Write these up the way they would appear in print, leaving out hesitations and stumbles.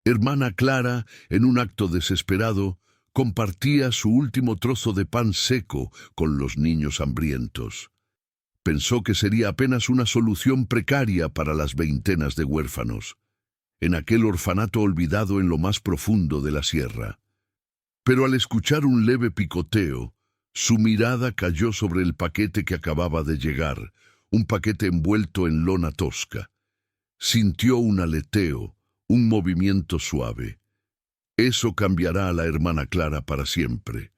Hermana Clara, en un acto desesperado, compartía su último trozo de pan seco con los niños hambrientos. Pensó que sería apenas una solución precaria para las veintenas de huérfanos, en aquel orfanato olvidado en lo más profundo de la sierra. Pero al escuchar un leve picoteo, su mirada cayó sobre el paquete que acababa de llegar, un paquete envuelto en lona tosca. Sintió un aleteo, un movimiento suave. Eso cambiará a la hermana Clara para siempre.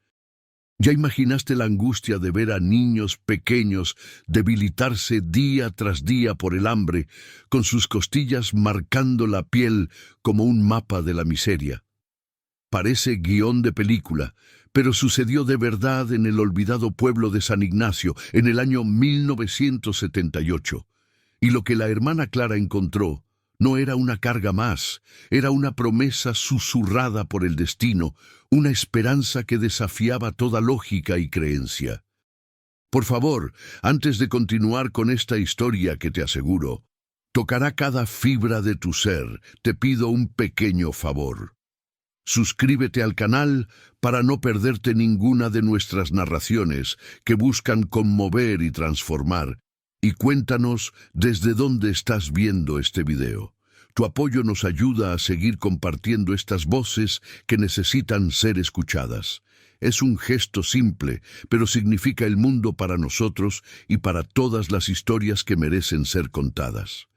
¿Ya imaginaste la angustia de ver a niños pequeños debilitarse día tras día por el hambre, con sus costillas marcando la piel como un mapa de la miseria? Parece guión de película, pero sucedió de verdad en el olvidado pueblo de San Ignacio en el año 1978. Y lo que la hermana Clara encontró no era una carga más, era una promesa susurrada por el destino, una esperanza que desafiaba toda lógica y creencia. Por favor, antes de continuar con esta historia que te aseguro, tocará cada fibra de tu ser, te pido un pequeño favor. Suscríbete al canal para no perderte ninguna de nuestras narraciones que buscan conmover y transformar. Y cuéntanos desde dónde estás viendo este video. Tu apoyo nos ayuda a seguir compartiendo estas voces que necesitan ser escuchadas. Es un gesto simple, pero significa el mundo para nosotros y para todas las historias que merecen ser contadas.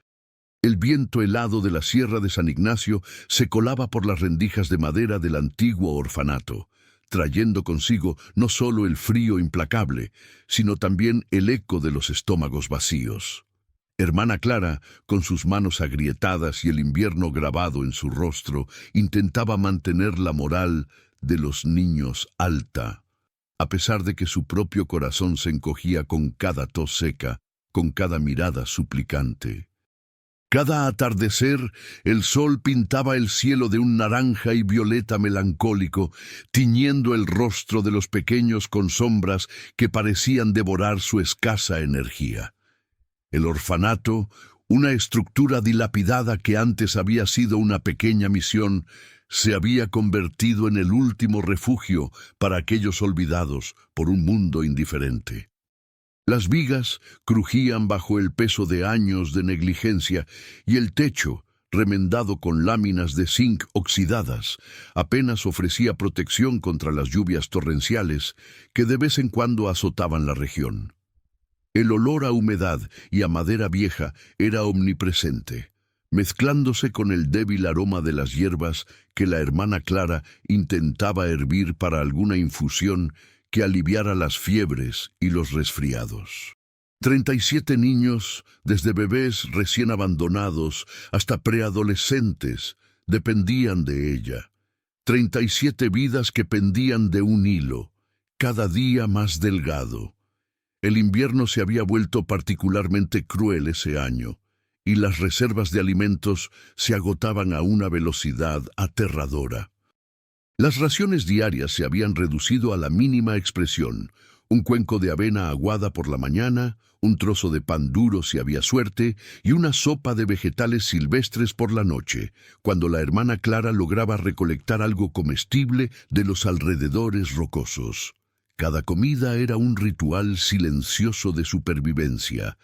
El viento helado de la Sierra de San Ignacio se colaba por las rendijas de madera del antiguo orfanato, trayendo consigo no solo el frío implacable, sino también el eco de los estómagos vacíos. Hermana Clara, con sus manos agrietadas y el invierno grabado en su rostro, intentaba mantener la moral de los niños alta, a pesar de que su propio corazón se encogía con cada tos seca, con cada mirada suplicante. Cada atardecer, el sol pintaba el cielo de un naranja y violeta melancólico, tiñendo el rostro de los pequeños con sombras que parecían devorar su escasa energía. El orfanato, una estructura dilapidada que antes había sido una pequeña misión, se había convertido en el último refugio para aquellos olvidados por un mundo indiferente. Las vigas crujían bajo el peso de años de negligencia y el techo, remendado con láminas de zinc oxidadas, apenas ofrecía protección contra las lluvias torrenciales que de vez en cuando azotaban la región. El olor a humedad y a madera vieja era omnipresente, mezclándose con el débil aroma de las hierbas que la hermana Clara intentaba hervir para alguna infusión que aliviara las fiebres y los resfriados. 37 niños, desde bebés recién abandonados hasta preadolescentes, dependían de ella. 37 vidas que pendían de un hilo, cada día más delgado. El invierno se había vuelto particularmente cruel ese año, y las reservas de alimentos se agotaban a una velocidad aterradora. Las raciones diarias se habían reducido a la mínima expresión: un cuenco de avena aguada por la mañana, un trozo de pan duro si había suerte, y una sopa de vegetales silvestres por la noche, cuando la hermana Clara lograba recolectar algo comestible de los alrededores rocosos. Cada comida era un ritual silencioso de supervivencia,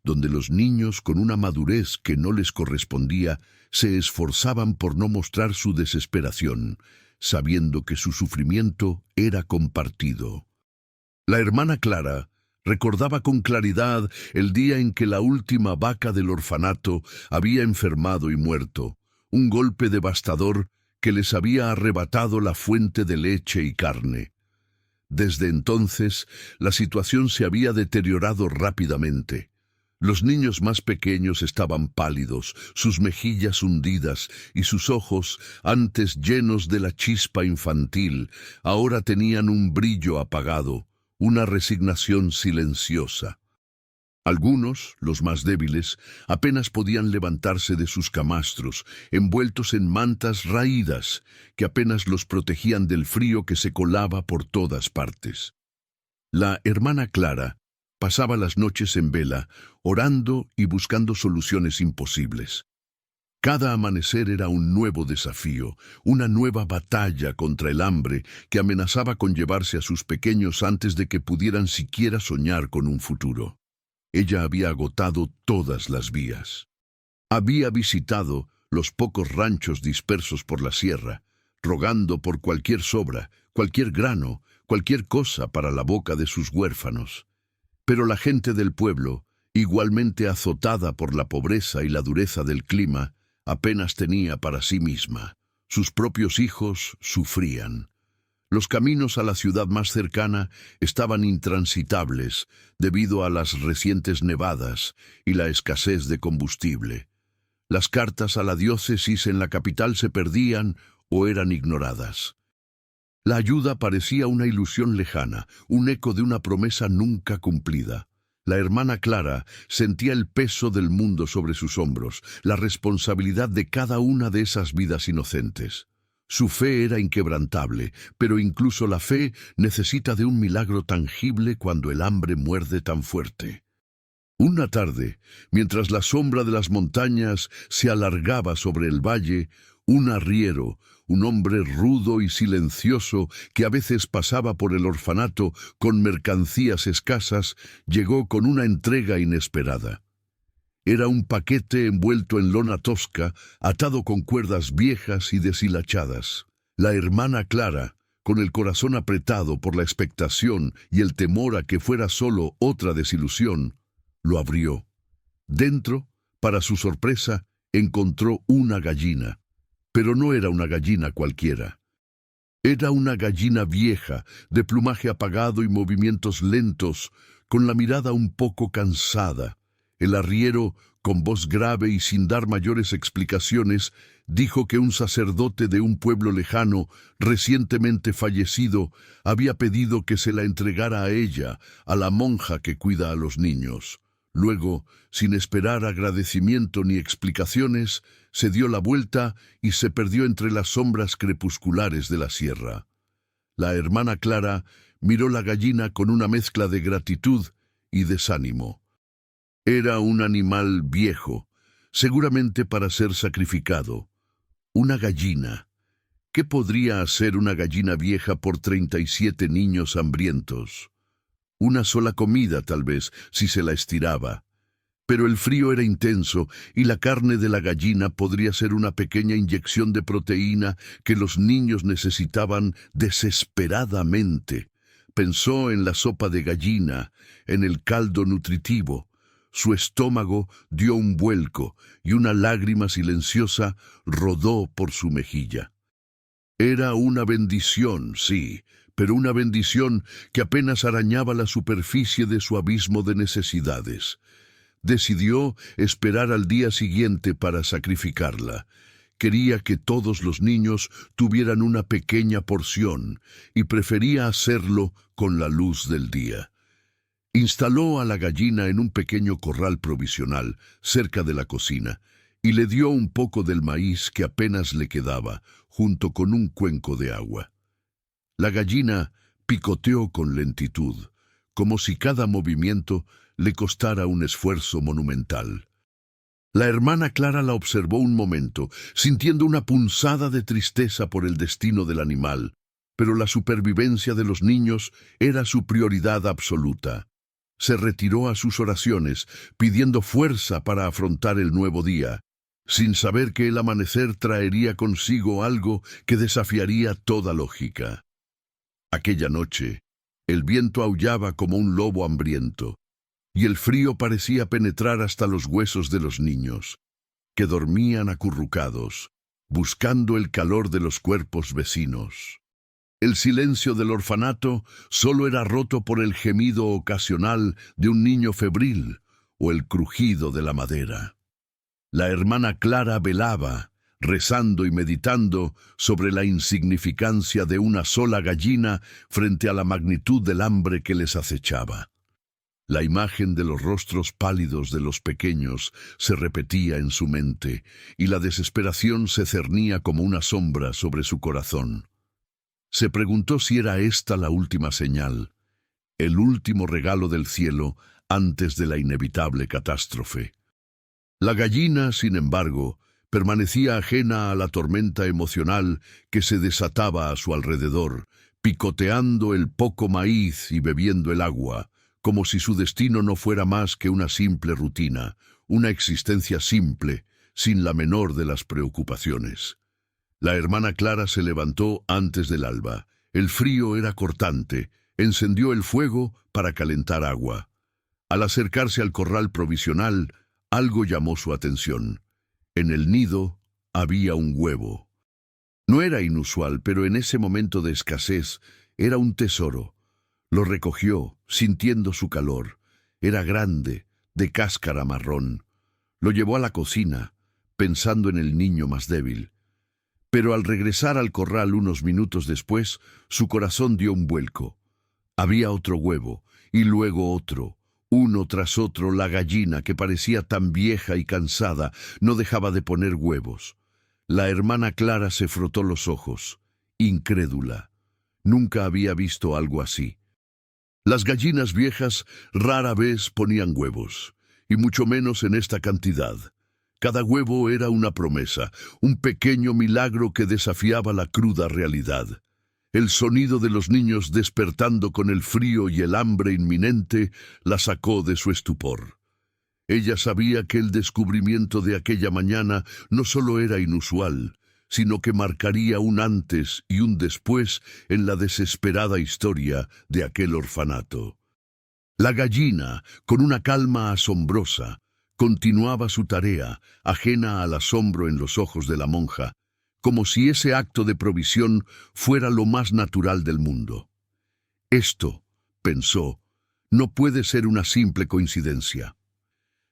donde los niños, con una madurez que no les correspondía, se esforzaban por no mostrar su desesperación, sabiendo que su sufrimiento era compartido. La hermana Clara recordaba con claridad el día en que la última vaca del orfanato había enfermado y muerto, un golpe devastador que les había arrebatado la fuente de leche y carne. Desde entonces, la situación se había deteriorado rápidamente. Los niños más pequeños estaban pálidos, sus mejillas hundidas y sus ojos, antes llenos de la chispa infantil, ahora tenían un brillo apagado, una resignación silenciosa. Algunos, los más débiles, apenas podían levantarse de sus camastros, envueltos en mantas raídas, que apenas los protegían del frío que se colaba por todas partes. La hermana Clara pasaba las noches en vela, orando y buscando soluciones imposibles. Cada amanecer era un nuevo desafío, una nueva batalla contra el hambre que amenazaba con llevarse a sus pequeños antes de que pudieran siquiera soñar con un futuro. Ella había agotado todas las vías. Había visitado los pocos ranchos dispersos por la sierra, rogando por cualquier sobra, cualquier grano, cualquier cosa para la boca de sus huérfanos. Pero la gente del pueblo, igualmente azotada por la pobreza y la dureza del clima, apenas tenía para sí misma. Sus propios hijos sufrían. Los caminos a la ciudad más cercana estaban intransitables debido a las recientes nevadas y la escasez de combustible. Las cartas a la diócesis en la capital se perdían o eran ignoradas. La ayuda parecía una ilusión lejana, un eco de una promesa nunca cumplida. La hermana Clara sentía el peso del mundo sobre sus hombros, la responsabilidad de cada una de esas vidas inocentes. Su fe era inquebrantable, pero incluso la fe necesita de un milagro tangible cuando el hambre muerde tan fuerte. Una tarde, mientras la sombra de las montañas se alargaba sobre el valle, un arriero, un hombre rudo y silencioso que a veces pasaba por el orfanato con mercancías escasas, llegó con una entrega inesperada. Era un paquete envuelto en lona tosca, atado con cuerdas viejas y deshilachadas. La hermana Clara, con el corazón apretado por la expectación y el temor a que fuera solo otra desilusión, lo abrió. Dentro, para su sorpresa, encontró una gallina. Pero no era una gallina cualquiera. Era una gallina vieja, de plumaje apagado y movimientos lentos, con la mirada un poco cansada. El arriero, con voz grave y sin dar mayores explicaciones, dijo que un sacerdote de un pueblo lejano, recientemente fallecido, había pedido que se la entregara a ella, a la monja que cuida a los niños. Luego, sin esperar agradecimiento ni explicaciones, se dio la vuelta y se perdió entre las sombras crepusculares de la sierra. La hermana Clara miró la gallina con una mezcla de gratitud y desánimo. Era un animal viejo, seguramente para ser sacrificado. Una gallina. ¿Qué podría hacer una gallina vieja por 37 niños hambrientos? Una sola comida, tal vez, si se la estiraba. Pero el frío era intenso y la carne de la gallina podría ser una pequeña inyección de proteína que los niños necesitaban desesperadamente. Pensó en la sopa de gallina, en el caldo nutritivo. Su estómago dio un vuelco y una lágrima silenciosa rodó por su mejilla. Era una bendición, sí, pero una bendición que apenas arañaba la superficie de su abismo de necesidades. Decidió esperar al día siguiente para sacrificarla. Quería que todos los niños tuvieran una pequeña porción y prefería hacerlo con la luz del día. Instaló a la gallina en un pequeño corral provisional cerca de la cocina y le dio un poco del maíz que apenas le quedaba, junto con un cuenco de agua. La gallina picoteó con lentitud, como si cada movimiento le costara un esfuerzo monumental. La hermana Clara la observó un momento, sintiendo una punzada de tristeza por el destino del animal, pero la supervivencia de los niños era su prioridad absoluta. Se retiró a sus oraciones, pidiendo fuerza para afrontar el nuevo día, sin saber que el amanecer traería consigo algo que desafiaría toda lógica. Aquella noche, el viento aullaba como un lobo hambriento, y el frío parecía penetrar hasta los huesos de los niños, que dormían acurrucados, buscando el calor de los cuerpos vecinos. El silencio del orfanato solo era roto por el gemido ocasional de un niño febril o el crujido de la madera. La hermana Clara velaba, rezando y meditando sobre la insignificancia de una sola gallina frente a la magnitud del hambre que les acechaba. La imagen de los rostros pálidos de los pequeños se repetía en su mente, y la desesperación se cernía como una sombra sobre su corazón. Se preguntó si era esta la última señal, el último regalo del cielo antes de la inevitable catástrofe. La gallina, sin embargo, Permanecía ajena a la tormenta emocional que se desataba a su alrededor, picoteando el poco maíz y bebiendo el agua, como si su destino no fuera más que una simple rutina, una existencia simple, sin la menor de las preocupaciones. La hermana Clara se levantó antes del alba. El frío era cortante. Encendió el fuego para calentar agua. Al acercarse al corral provisional, algo llamó su atención. En el nido había un huevo. No era inusual, pero en ese momento de escasez era un tesoro. Lo recogió, sintiendo su calor. Era grande, de cáscara marrón. Lo llevó a la cocina, pensando en el niño más débil. Pero al regresar al corral unos minutos después, su corazón dio un vuelco. Había otro huevo, y luego otro. Uno tras otro, la gallina, que parecía tan vieja y cansada, no dejaba de poner huevos. La hermana Clara se frotó los ojos, incrédula. Nunca había visto algo así. Las gallinas viejas rara vez ponían huevos, y mucho menos en esta cantidad. Cada huevo era una promesa, un pequeño milagro que desafiaba la cruda realidad. El sonido de los niños despertando con el frío y el hambre inminente la sacó de su estupor. Ella sabía que el descubrimiento de aquella mañana no solo era inusual, sino que marcaría un antes y un después en la desesperada historia de aquel orfanato. La gallina, con una calma asombrosa, continuaba su tarea, ajena al asombro en los ojos de la monja, como si ese acto de provisión fuera lo más natural del mundo. Esto, pensó, no puede ser una simple coincidencia.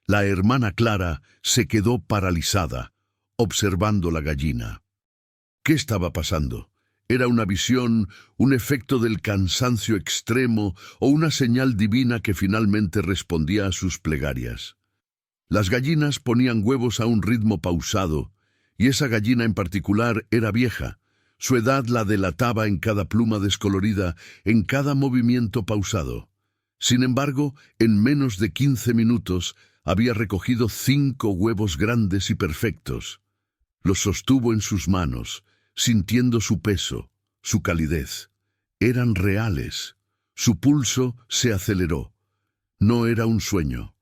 La hermana Clara se quedó paralizada, observando la gallina. ¿Qué estaba pasando? ¿Era una visión, un efecto del cansancio extremo o una señal divina que finalmente respondía a sus plegarias? Las gallinas ponían huevos a un ritmo pausado, y esa gallina en particular era vieja. Su edad la delataba en cada pluma descolorida, en cada movimiento pausado. Sin embargo, en menos de 15 minutos había recogido 5 huevos grandes y perfectos. Los sostuvo en sus manos, sintiendo su peso, su calidez. Eran reales. Su pulso se aceleró. No era un sueño.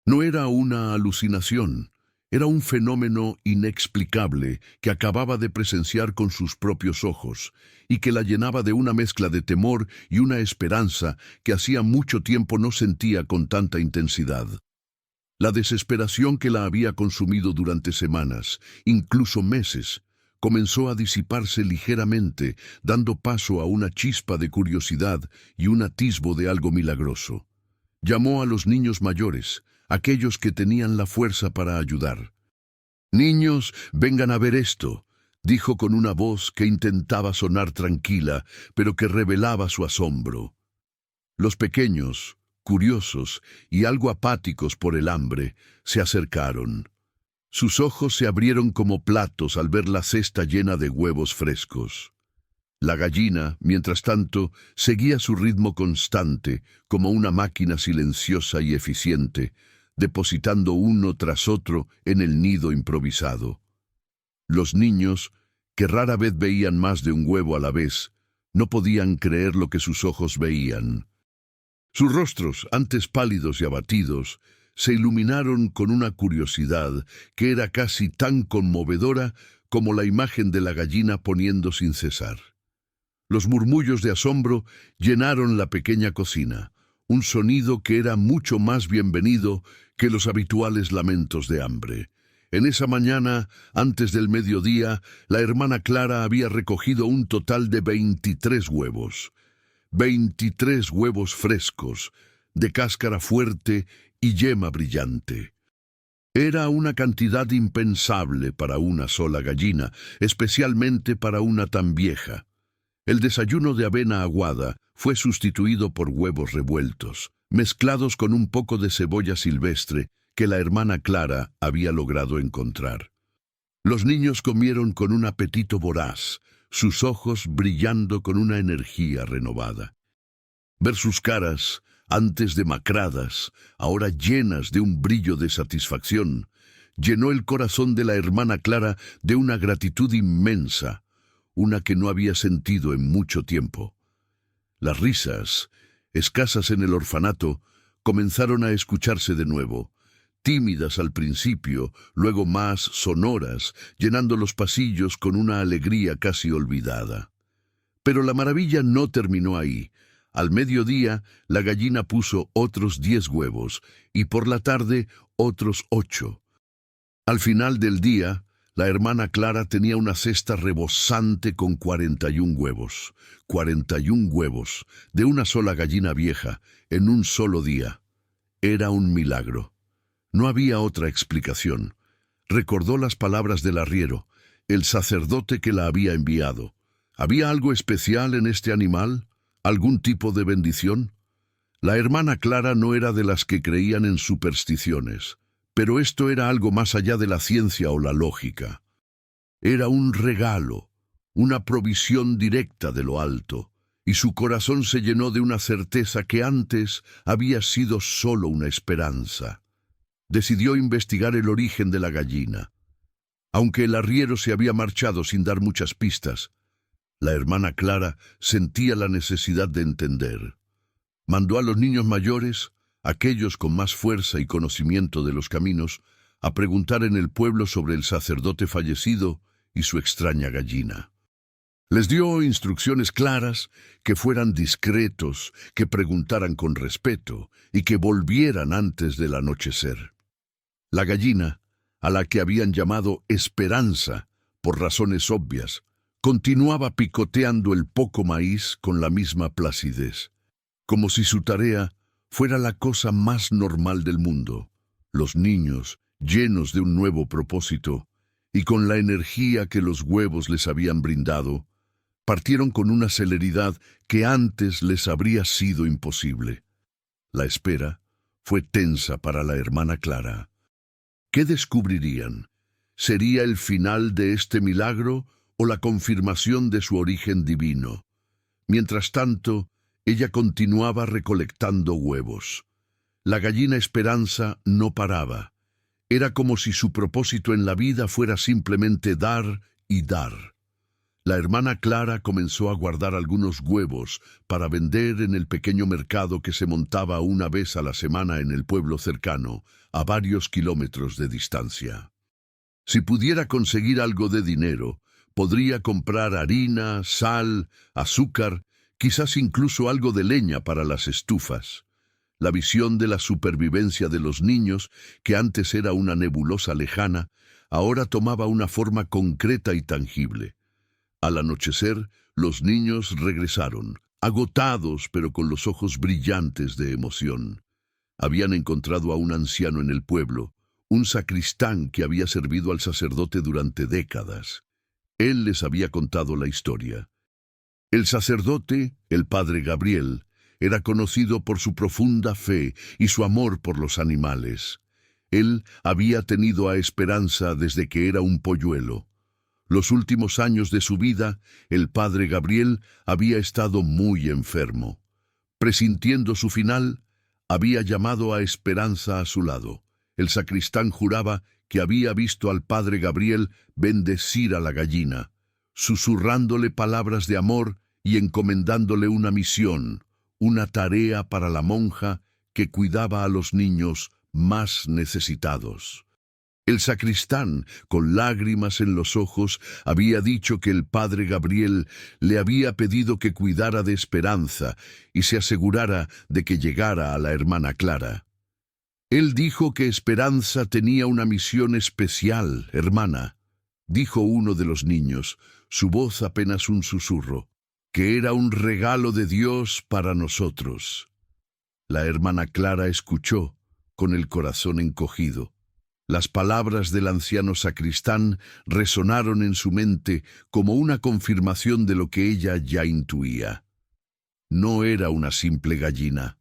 No era una alucinación. Era un fenómeno inexplicable que acababa de presenciar con sus propios ojos y que la llenaba de una mezcla de temor y una esperanza que hacía mucho tiempo no sentía con tanta intensidad. La desesperación que la había consumido durante semanas, incluso meses, comenzó a disiparse ligeramente, dando paso a una chispa de curiosidad y un atisbo de algo milagroso. Llamó a los niños mayores, aquellos que tenían la fuerza para ayudar. «Niños, vengan a ver esto», dijo con una voz que intentaba sonar tranquila, pero que revelaba su asombro. Los pequeños, curiosos y algo apáticos por el hambre, se acercaron. Sus ojos se abrieron como platos al ver la cesta llena de huevos frescos. La gallina, mientras tanto, seguía su ritmo constante, como una máquina silenciosa y eficiente, depositando uno tras otro en el nido improvisado. Los niños, que rara vez veían más de un huevo a la vez, no podían creer lo que sus ojos veían. Sus rostros, antes pálidos y abatidos, se iluminaron con una curiosidad que era casi tan conmovedora como la imagen de la gallina poniendo sin cesar. Los murmullos de asombro llenaron la pequeña cocina, un sonido que era mucho más bienvenido que los habituales lamentos de hambre. En esa mañana, antes del mediodía, la hermana Clara había recogido un total de 23 huevos. 23 huevos frescos, de cáscara fuerte y yema brillante. Era una cantidad impensable para una sola gallina, especialmente para una tan vieja. El desayuno de avena aguada fue sustituido por huevos revueltos, mezclados con un poco de cebolla silvestre que la hermana Clara había logrado encontrar. Los niños comieron con un apetito voraz, sus ojos brillando con una energía renovada. Ver sus caras, antes demacradas, ahora llenas de un brillo de satisfacción, llenó el corazón de la hermana Clara de una gratitud inmensa, una que no había sentido en mucho tiempo. Las risas, escasas en el orfanato, comenzaron a escucharse de nuevo, tímidas al principio, luego más sonoras, llenando los pasillos con una alegría casi olvidada. Pero la maravilla no terminó ahí. Al mediodía, la gallina puso otros 10 huevos, y por la tarde, otros 8. Al final del día, la hermana Clara tenía una cesta rebosante con 41 huevos. 41 huevos, de una sola gallina vieja, en un solo día. Era un milagro. No había otra explicación. Recordó las palabras del arriero, el sacerdote que la había enviado. ¿Había algo especial en este animal? ¿Algún tipo de bendición? La hermana Clara no era de las que creían en supersticiones, pero esto era algo más allá de la ciencia o la lógica. Era un regalo, una provisión directa de lo alto, y su corazón se llenó de una certeza que antes había sido solo una esperanza. Decidió investigar el origen de la gallina. Aunque el arriero se había marchado sin dar muchas pistas, la hermana Clara sentía la necesidad de entender. Mandó a los niños mayores, aquellos con más fuerza y conocimiento de los caminos, a preguntar en el pueblo sobre el sacerdote fallecido y su extraña gallina. Les dio instrucciones claras, que fueran discretos, que preguntaran con respeto y que volvieran antes del anochecer. La gallina, a la que habían llamado Esperanza, por razones obvias, continuaba picoteando el poco maíz con la misma placidez, como si su tarea fuera la cosa más normal del mundo. Los niños, llenos de un nuevo propósito, y con la energía que los huevos les habían brindado, partieron con una celeridad que antes les habría sido imposible. La espera fue tensa para la hermana Clara. ¿Qué descubrirían? ¿Sería el final de este milagro o la confirmación de su origen divino? Mientras tanto, ella continuaba recolectando huevos. La gallina Esperanza no paraba. Era como si su propósito en la vida fuera simplemente dar y dar. La hermana Clara comenzó a guardar algunos huevos para vender en el pequeño mercado que se montaba una vez a la semana en el pueblo cercano, a varios kilómetros de distancia. Si pudiera conseguir algo de dinero, podría comprar harina, sal, azúcar, quizás incluso algo de leña para las estufas. La visión de la supervivencia de los niños, que antes era una nebulosa lejana, ahora tomaba una forma concreta y tangible. Al anochecer, los niños regresaron, agotados pero con los ojos brillantes de emoción. Habían encontrado a un anciano en el pueblo, un sacristán que había servido al sacerdote durante décadas. Él les había contado la historia. El sacerdote, el padre Gabriel, era conocido por su profunda fe y su amor por los animales. Él había tenido a Esperanza desde que era un polluelo. Los últimos años de su vida, el padre Gabriel había estado muy enfermo. Presintiendo su final, había llamado a Esperanza a su lado. El sacristán juraba que había visto al padre Gabriel bendecir a la gallina, susurrándole palabras de amor y encomendándole una misión, una tarea para la monja que cuidaba a los niños más necesitados. El sacristán, con lágrimas en los ojos, había dicho que el padre Gabriel le había pedido que cuidara de Esperanza y se asegurara de que llegara a la hermana Clara. Él dijo que Esperanza tenía una misión especial, hermana, dijo uno de los niños, su voz apenas un susurro, que era un regalo de Dios para nosotros. La hermana Clara escuchó, con el corazón encogido. Las palabras del anciano sacristán resonaron en su mente como una confirmación de lo que ella ya intuía. No era una simple gallina.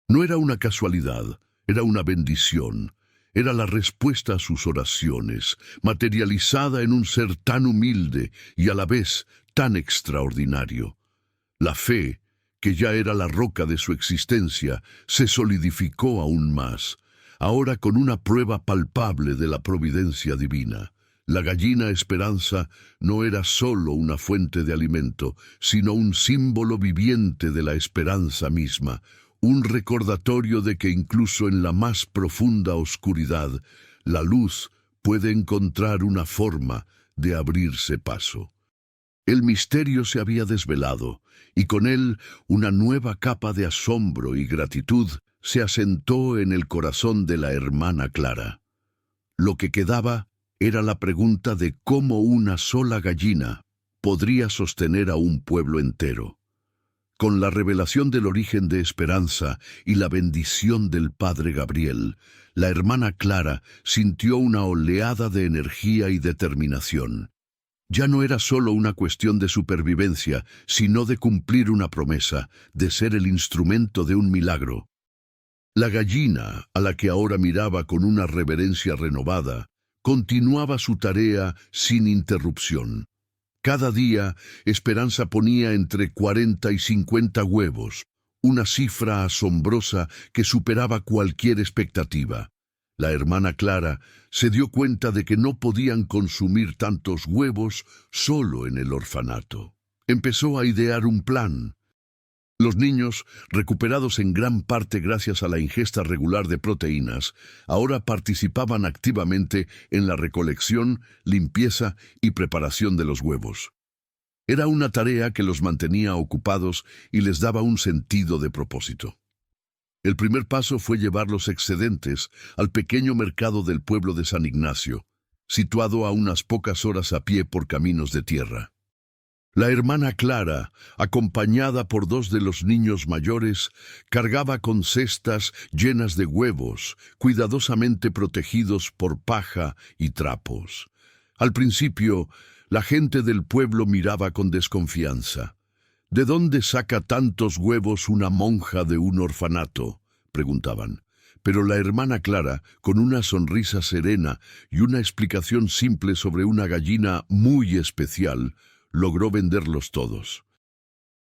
No era una casualidad, era una bendición. Era la respuesta a sus oraciones, materializada en un ser tan humilde y a la vez tan extraordinario. La fe, que ya era la roca de su existencia, se solidificó aún más. ahora con una prueba palpable de la providencia divina. La gallina Esperanza no era sólo una fuente de alimento, sino un símbolo viviente de la esperanza misma, un recordatorio de que incluso en la más profunda oscuridad, la luz puede encontrar una forma de abrirse paso. El misterio se había desvelado, y con él una nueva capa de asombro y gratitud se asentó en el corazón de la hermana Clara. Lo que quedaba era la pregunta de cómo una sola gallina podría sostener a un pueblo entero. Con la revelación del origen de Esperanza y la bendición del Padre Gabriel, la hermana Clara sintió una oleada de energía y determinación. Ya no era solo una cuestión de supervivencia, sino de cumplir una promesa, de ser el instrumento de un milagro. La gallina, a la que ahora miraba con una reverencia renovada, continuaba su tarea sin interrupción. Cada día, Esperanza ponía entre 40 y 50 huevos, una cifra asombrosa que superaba cualquier expectativa. La hermana Clara se dio cuenta de que no podían consumir tantos huevos solo en el orfanato. Empezó a idear un plan. Los niños, recuperados en gran parte gracias a la ingesta regular de proteínas, ahora participaban activamente en la recolección, limpieza y preparación de los huevos. Era una tarea que los mantenía ocupados y les daba un sentido de propósito. El primer paso fue llevar los excedentes al pequeño mercado del pueblo de San Ignacio, situado a unas pocas horas a pie por caminos de tierra. La hermana Clara, acompañada por dos de los niños mayores, cargaba con cestas llenas de huevos, cuidadosamente protegidos por paja y trapos. Al principio, la gente del pueblo miraba con desconfianza. ¿De dónde saca tantos huevos una monja de un orfanato?, preguntaban. Pero la hermana Clara, con una sonrisa serena y una explicación simple sobre una gallina muy especial, logró venderlos todos.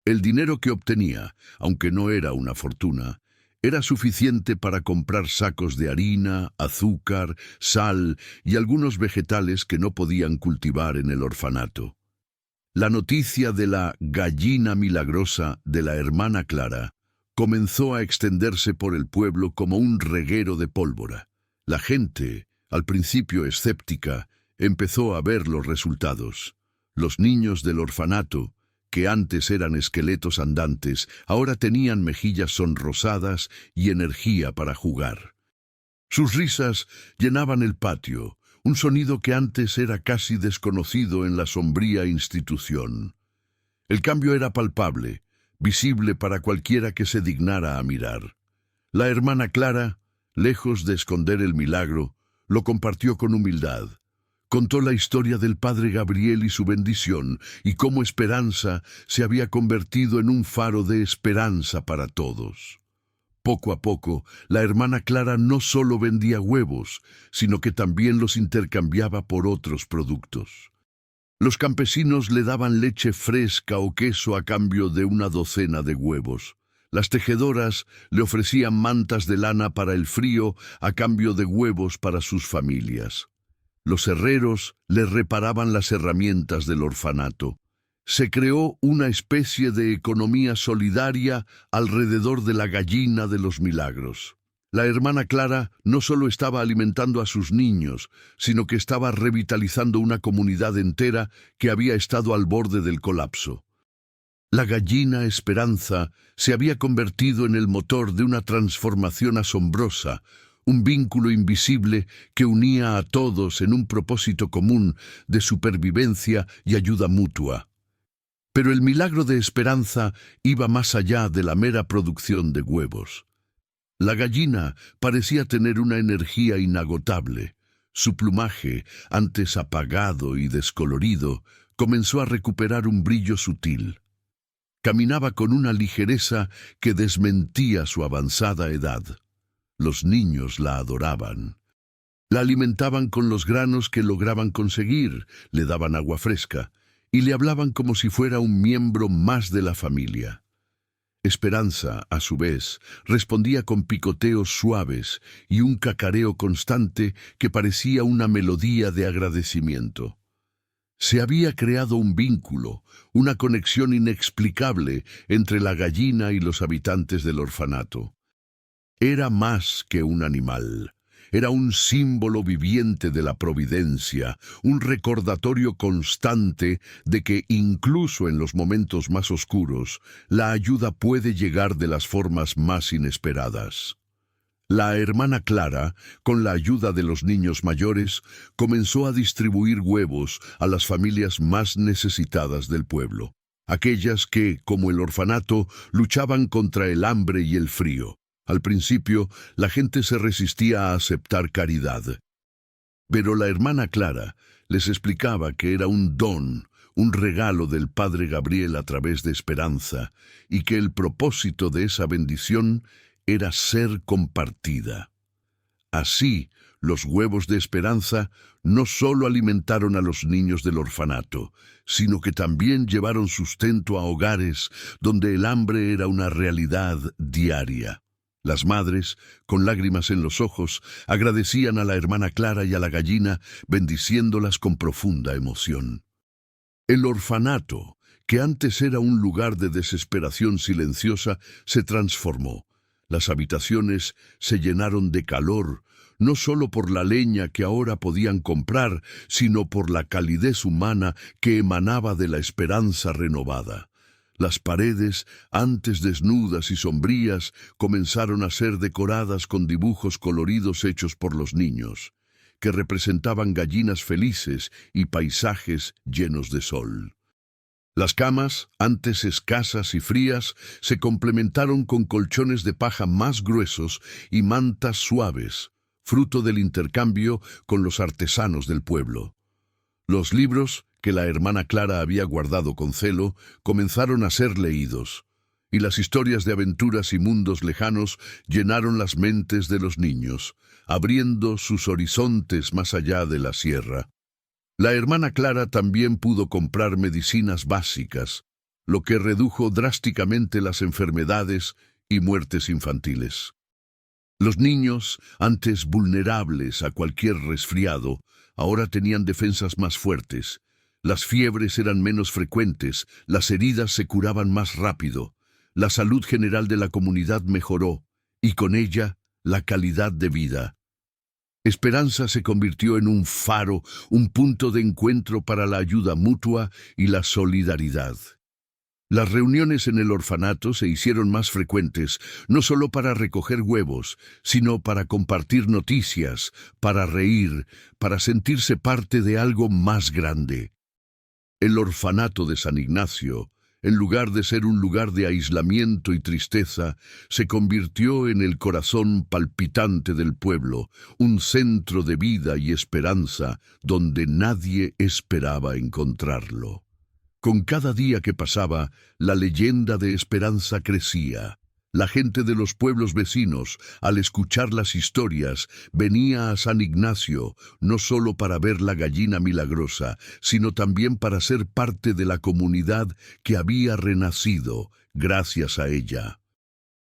El dinero que obtenía, aunque no era una fortuna, era suficiente para comprar sacos de harina, azúcar, sal y algunos vegetales que no podían cultivar en el orfanato. La noticia de la gallina milagrosa de la hermana Clara comenzó a extenderse por el pueblo como un reguero de pólvora. La gente, al principio escéptica, empezó a ver los resultados. Los niños del orfanato, que antes eran esqueletos andantes, ahora tenían mejillas sonrosadas y energía para jugar. Sus risas llenaban el patio, un sonido que antes era casi desconocido en la sombría institución. El cambio era palpable, visible para cualquiera que se dignara a mirar. La hermana Clara, lejos de esconder el milagro, lo compartió con humildad. Contó la historia del Padre Gabriel y su bendición, y cómo Esperanza se había convertido en un faro de esperanza para todos. Poco a poco, la hermana Clara no solo vendía huevos, sino que también los intercambiaba por otros productos. Los campesinos le daban leche fresca o queso a cambio de una docena de huevos. Las tejedoras le ofrecían mantas de lana para el frío a cambio de huevos para sus familias. Los herreros le reparaban las herramientas del orfanato. Se creó una especie de economía solidaria alrededor de la gallina de los milagros. La hermana Clara no solo estaba alimentando a sus niños, sino que estaba revitalizando una comunidad entera que había estado al borde del colapso. La gallina Esperanza se había convertido en el motor de una transformación asombrosa, un vínculo invisible que unía a todos en un propósito común de supervivencia y ayuda mutua. Pero el milagro de Esperanza iba más allá de la mera producción de huevos. La gallina parecía tener una energía inagotable. Su plumaje, antes apagado y descolorido, comenzó a recuperar un brillo sutil. Caminaba con una ligereza que desmentía su avanzada edad. Los niños la adoraban. La alimentaban con los granos que lograban conseguir, le daban agua fresca y le hablaban como si fuera un miembro más de la familia. Esperanza, a su vez, respondía con picoteos suaves y un cacareo constante que parecía una melodía de agradecimiento. Se había creado un vínculo, una conexión inexplicable entre la gallina y los habitantes del orfanato. Era más que un animal. Era un símbolo viviente de la providencia, un recordatorio constante de que incluso en los momentos más oscuros, la ayuda puede llegar de las formas más inesperadas. La hermana Clara, con la ayuda de los niños mayores, comenzó a distribuir huevos a las familias más necesitadas del pueblo, aquellas que, como el orfanato, luchaban contra el hambre y el frío. Al principio, la gente se resistía a aceptar caridad. Pero la hermana Clara les explicaba que era un don, un regalo del Padre Gabriel a través de Esperanza, y que el propósito de esa bendición era ser compartida. Así, los huevos de Esperanza no solo alimentaron a los niños del orfanato, sino que también llevaron sustento a hogares donde el hambre era una realidad diaria. Las madres, con lágrimas en los ojos, agradecían a la hermana Clara y a la gallina, bendiciéndolas con profunda emoción. El orfanato, que antes era un lugar de desesperación silenciosa, se transformó. Las habitaciones se llenaron de calor, no solo por la leña que ahora podían comprar, sino por la calidez humana que emanaba de la esperanza renovada. Las paredes, antes desnudas y sombrías, comenzaron a ser decoradas con dibujos coloridos hechos por los niños, que representaban gallinas felices y paisajes llenos de sol. Las camas, antes escasas y frías, se complementaron con colchones de paja más gruesos y mantas suaves, fruto del intercambio con los artesanos del pueblo. Los libros, que la hermana Clara había guardado con celo, comenzaron a ser leídos, y las historias de aventuras y mundos lejanos llenaron las mentes de los niños, abriendo sus horizontes más allá de la sierra. La hermana Clara también pudo comprar medicinas básicas, lo que redujo drásticamente las enfermedades y muertes infantiles. Los niños, antes vulnerables a cualquier resfriado, ahora tenían defensas más fuertes. Las fiebres eran menos frecuentes, las heridas se curaban más rápido, la salud general de la comunidad mejoró, y con ella, la calidad de vida. Esperanza se convirtió en un faro, un punto de encuentro para la ayuda mutua y la solidaridad. Las reuniones en el orfanato se hicieron más frecuentes, no solo para recoger huevos, sino para compartir noticias, para reír, para sentirse parte de algo más grande. El orfanato de San Ignacio, en lugar de ser un lugar de aislamiento y tristeza, se convirtió en el corazón palpitante del pueblo, un centro de vida y esperanza donde nadie esperaba encontrarlo. Con cada día que pasaba, la leyenda de Esperanza crecía. La gente de los pueblos vecinos, al escuchar las historias, venía a San Ignacio, no solo para ver la gallina milagrosa, sino también para ser parte de la comunidad que había renacido gracias a ella.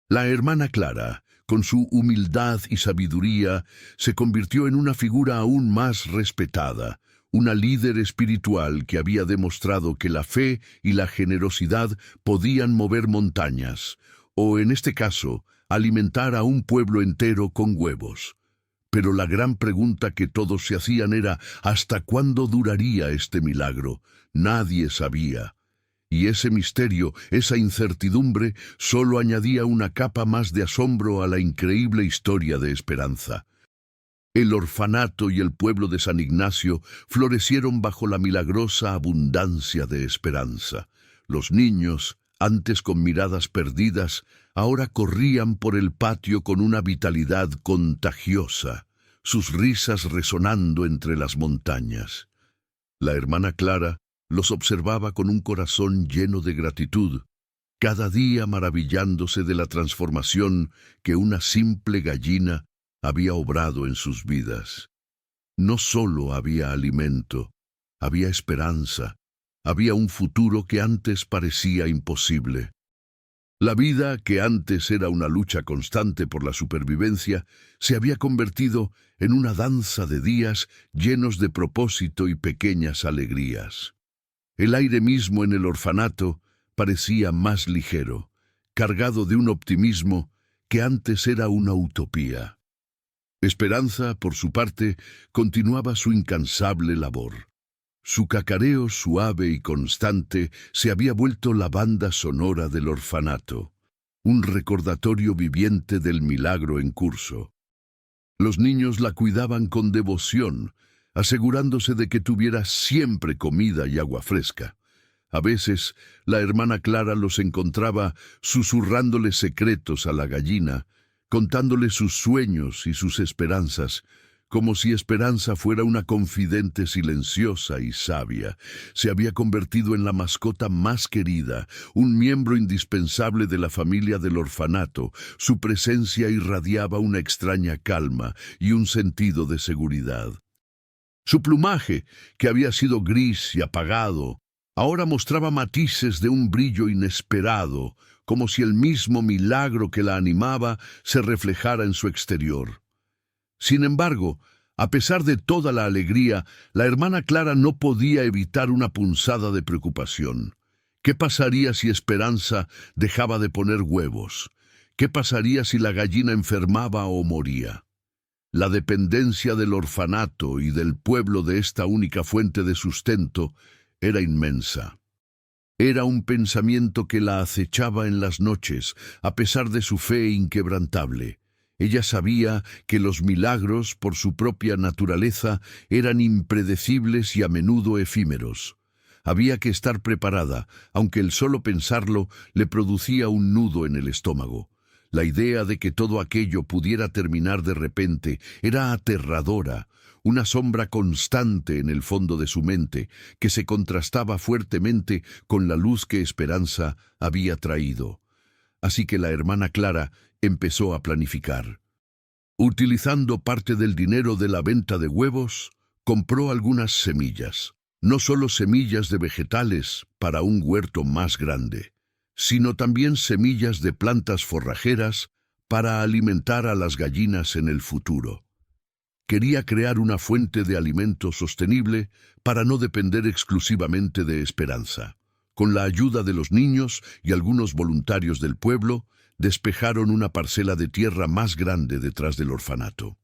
La hermana Clara, con su humildad y sabiduría, se convirtió en una figura aún más respetada, una líder espiritual que había demostrado que la fe y la generosidad podían mover montañas, o en este caso, alimentar a un pueblo entero con huevos. Pero la gran pregunta que todos se hacían era, ¿hasta cuándo duraría este milagro? Nadie sabía. Y ese misterio, esa incertidumbre, solo añadía una capa más de asombro a la increíble historia de Esperanza. El orfanato y el pueblo de San Ignacio florecieron bajo la milagrosa abundancia de Esperanza. Los niños, antes con miradas perdidas, ahora corrían por el patio con una vitalidad contagiosa, sus risas resonando entre las montañas. La hermana Clara los observaba con un corazón lleno de gratitud, cada día maravillándose de la transformación que una simple gallina había obrado en sus vidas. No solo había alimento, había esperanza, había un futuro que antes parecía imposible. La vida, que antes era una lucha constante por la supervivencia, se había convertido en una danza de días llenos de propósito y pequeñas alegrías. El aire mismo en el orfanato parecía más ligero, cargado de un optimismo que antes era una utopía. Esperanza, por su parte, continuaba su incansable labor. Su cacareo suave y constante se había vuelto la banda sonora del orfanato, un recordatorio viviente del milagro en curso. Los niños la cuidaban con devoción, asegurándose de que tuviera siempre comida y agua fresca. A veces, la hermana Clara los encontraba susurrándole secretos a la gallina, contándole sus sueños y sus esperanzas, como si Esperanza fuera una confidente silenciosa y sabia. Se había convertido en la mascota más querida, un miembro indispensable de la familia del orfanato. Su presencia irradiaba una extraña calma y un sentido de seguridad. Su plumaje, que había sido gris y apagado, ahora mostraba matices de un brillo inesperado, como si el mismo milagro que la animaba se reflejara en su exterior. Sin embargo, a pesar de toda la alegría, la hermana Clara no podía evitar una punzada de preocupación. ¿Qué pasaría si Esperanza dejaba de poner huevos? ¿Qué pasaría si la gallina enfermaba o moría? La dependencia del orfanato y del pueblo de esta única fuente de sustento era inmensa. Era un pensamiento que la acechaba en las noches, a pesar de su fe inquebrantable. Ella sabía que los milagros, por su propia naturaleza, eran impredecibles y a menudo efímeros. Había que estar preparada, aunque el solo pensarlo le producía un nudo en el estómago. La idea de que todo aquello pudiera terminar de repente era aterradora, una sombra constante en el fondo de su mente, que se contrastaba fuertemente con la luz que Esperanza había traído. Así que la hermana Clara empezó a planificar. Utilizando parte del dinero de la venta de huevos, compró algunas semillas. No solo semillas de vegetales para un huerto más grande, sino también semillas de plantas forrajeras para alimentar a las gallinas en el futuro. Quería crear una fuente de alimento sostenible para no depender exclusivamente de Esperanza. Con la ayuda de los niños y algunos voluntarios del pueblo, despejaron una parcela de tierra más grande detrás del orfanato.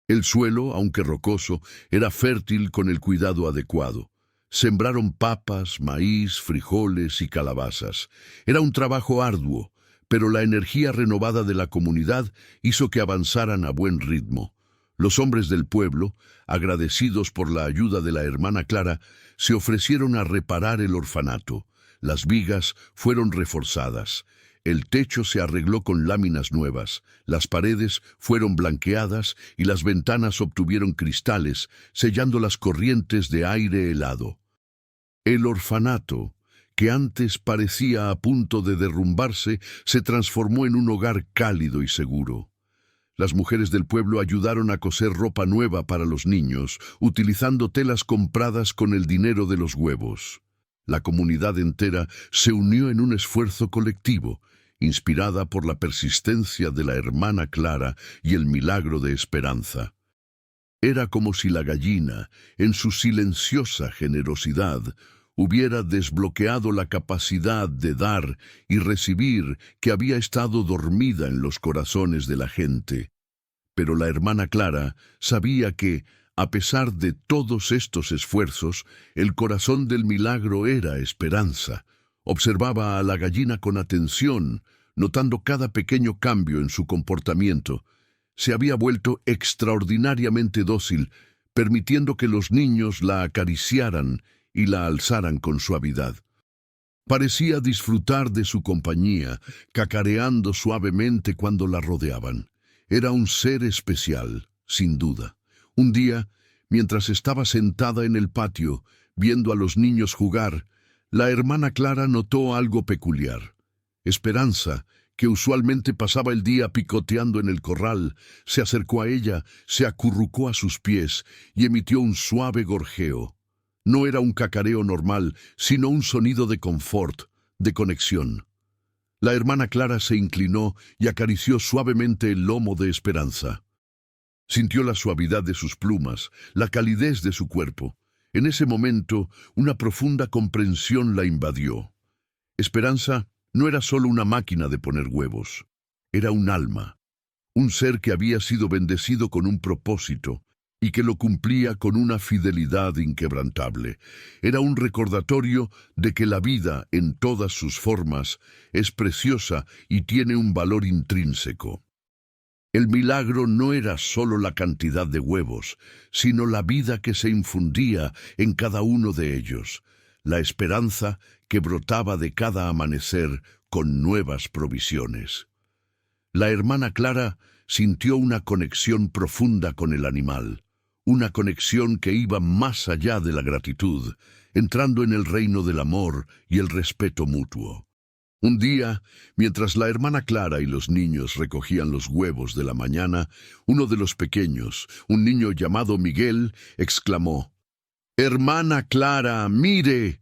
El suelo, aunque rocoso, era fértil con el cuidado adecuado. Sembraron papas, maíz, frijoles y calabazas. Era un trabajo arduo, pero la energía renovada de la comunidad hizo que avanzaran a buen ritmo. Los hombres del pueblo, agradecidos por la ayuda de la hermana Clara, se ofrecieron a reparar el orfanato. Las vigas fueron reforzadas. El techo se arregló con láminas nuevas, las paredes fueron blanqueadas y las ventanas obtuvieron cristales, sellando las corrientes de aire helado. El orfanato, que antes parecía a punto de derrumbarse, se transformó en un hogar cálido y seguro. Las mujeres del pueblo ayudaron a coser ropa nueva para los niños, utilizando telas compradas con el dinero de los huevos. La comunidad entera se unió en un esfuerzo colectivo, inspirada por la persistencia de la hermana Clara y el milagro de Esperanza. Era como si la gallina, en su silenciosa generosidad, hubiera desbloqueado la capacidad de dar y recibir que había estado dormida en los corazones de la gente. Pero la hermana Clara sabía que, a pesar de todos estos esfuerzos, el corazón del milagro era Esperanza. Observaba a la gallina con atención, notando cada pequeño cambio en su comportamiento. Se había vuelto extraordinariamente dócil, permitiendo que los niños la acariciaran y la alzaran con suavidad. Parecía disfrutar de su compañía, cacareando suavemente cuando la rodeaban. Era un ser especial, sin duda. Un día, mientras estaba sentada en el patio, viendo a los niños jugar, la hermana Clara notó algo peculiar. Esperanza, que usualmente pasaba el día picoteando en el corral, se acercó a ella, se acurrucó a sus pies y emitió un suave gorjeo. No era un cacareo normal, sino un sonido de confort, de conexión. La hermana Clara se inclinó y acarició suavemente el lomo de Esperanza. Sintió la suavidad de sus plumas, la calidez de su cuerpo. En ese momento, una profunda comprensión la invadió. Esperanza no era solo una máquina de poner huevos, era un alma, un ser que había sido bendecido con un propósito y que lo cumplía con una fidelidad inquebrantable. Era un recordatorio de que la vida, en todas sus formas, es preciosa y tiene un valor intrínseco. El milagro no era solo la cantidad de huevos, sino la vida que se infundía en cada uno de ellos, la esperanza que brotaba de cada amanecer con nuevas provisiones. La hermana Clara sintió una conexión profunda con el animal, una conexión que iba más allá de la gratitud, entrando en el reino del amor y el respeto mutuo. Un día, mientras la hermana Clara y los niños recogían los huevos de la mañana, uno de los pequeños, un niño llamado Miguel, exclamó: «¡Hermana Clara, mire!».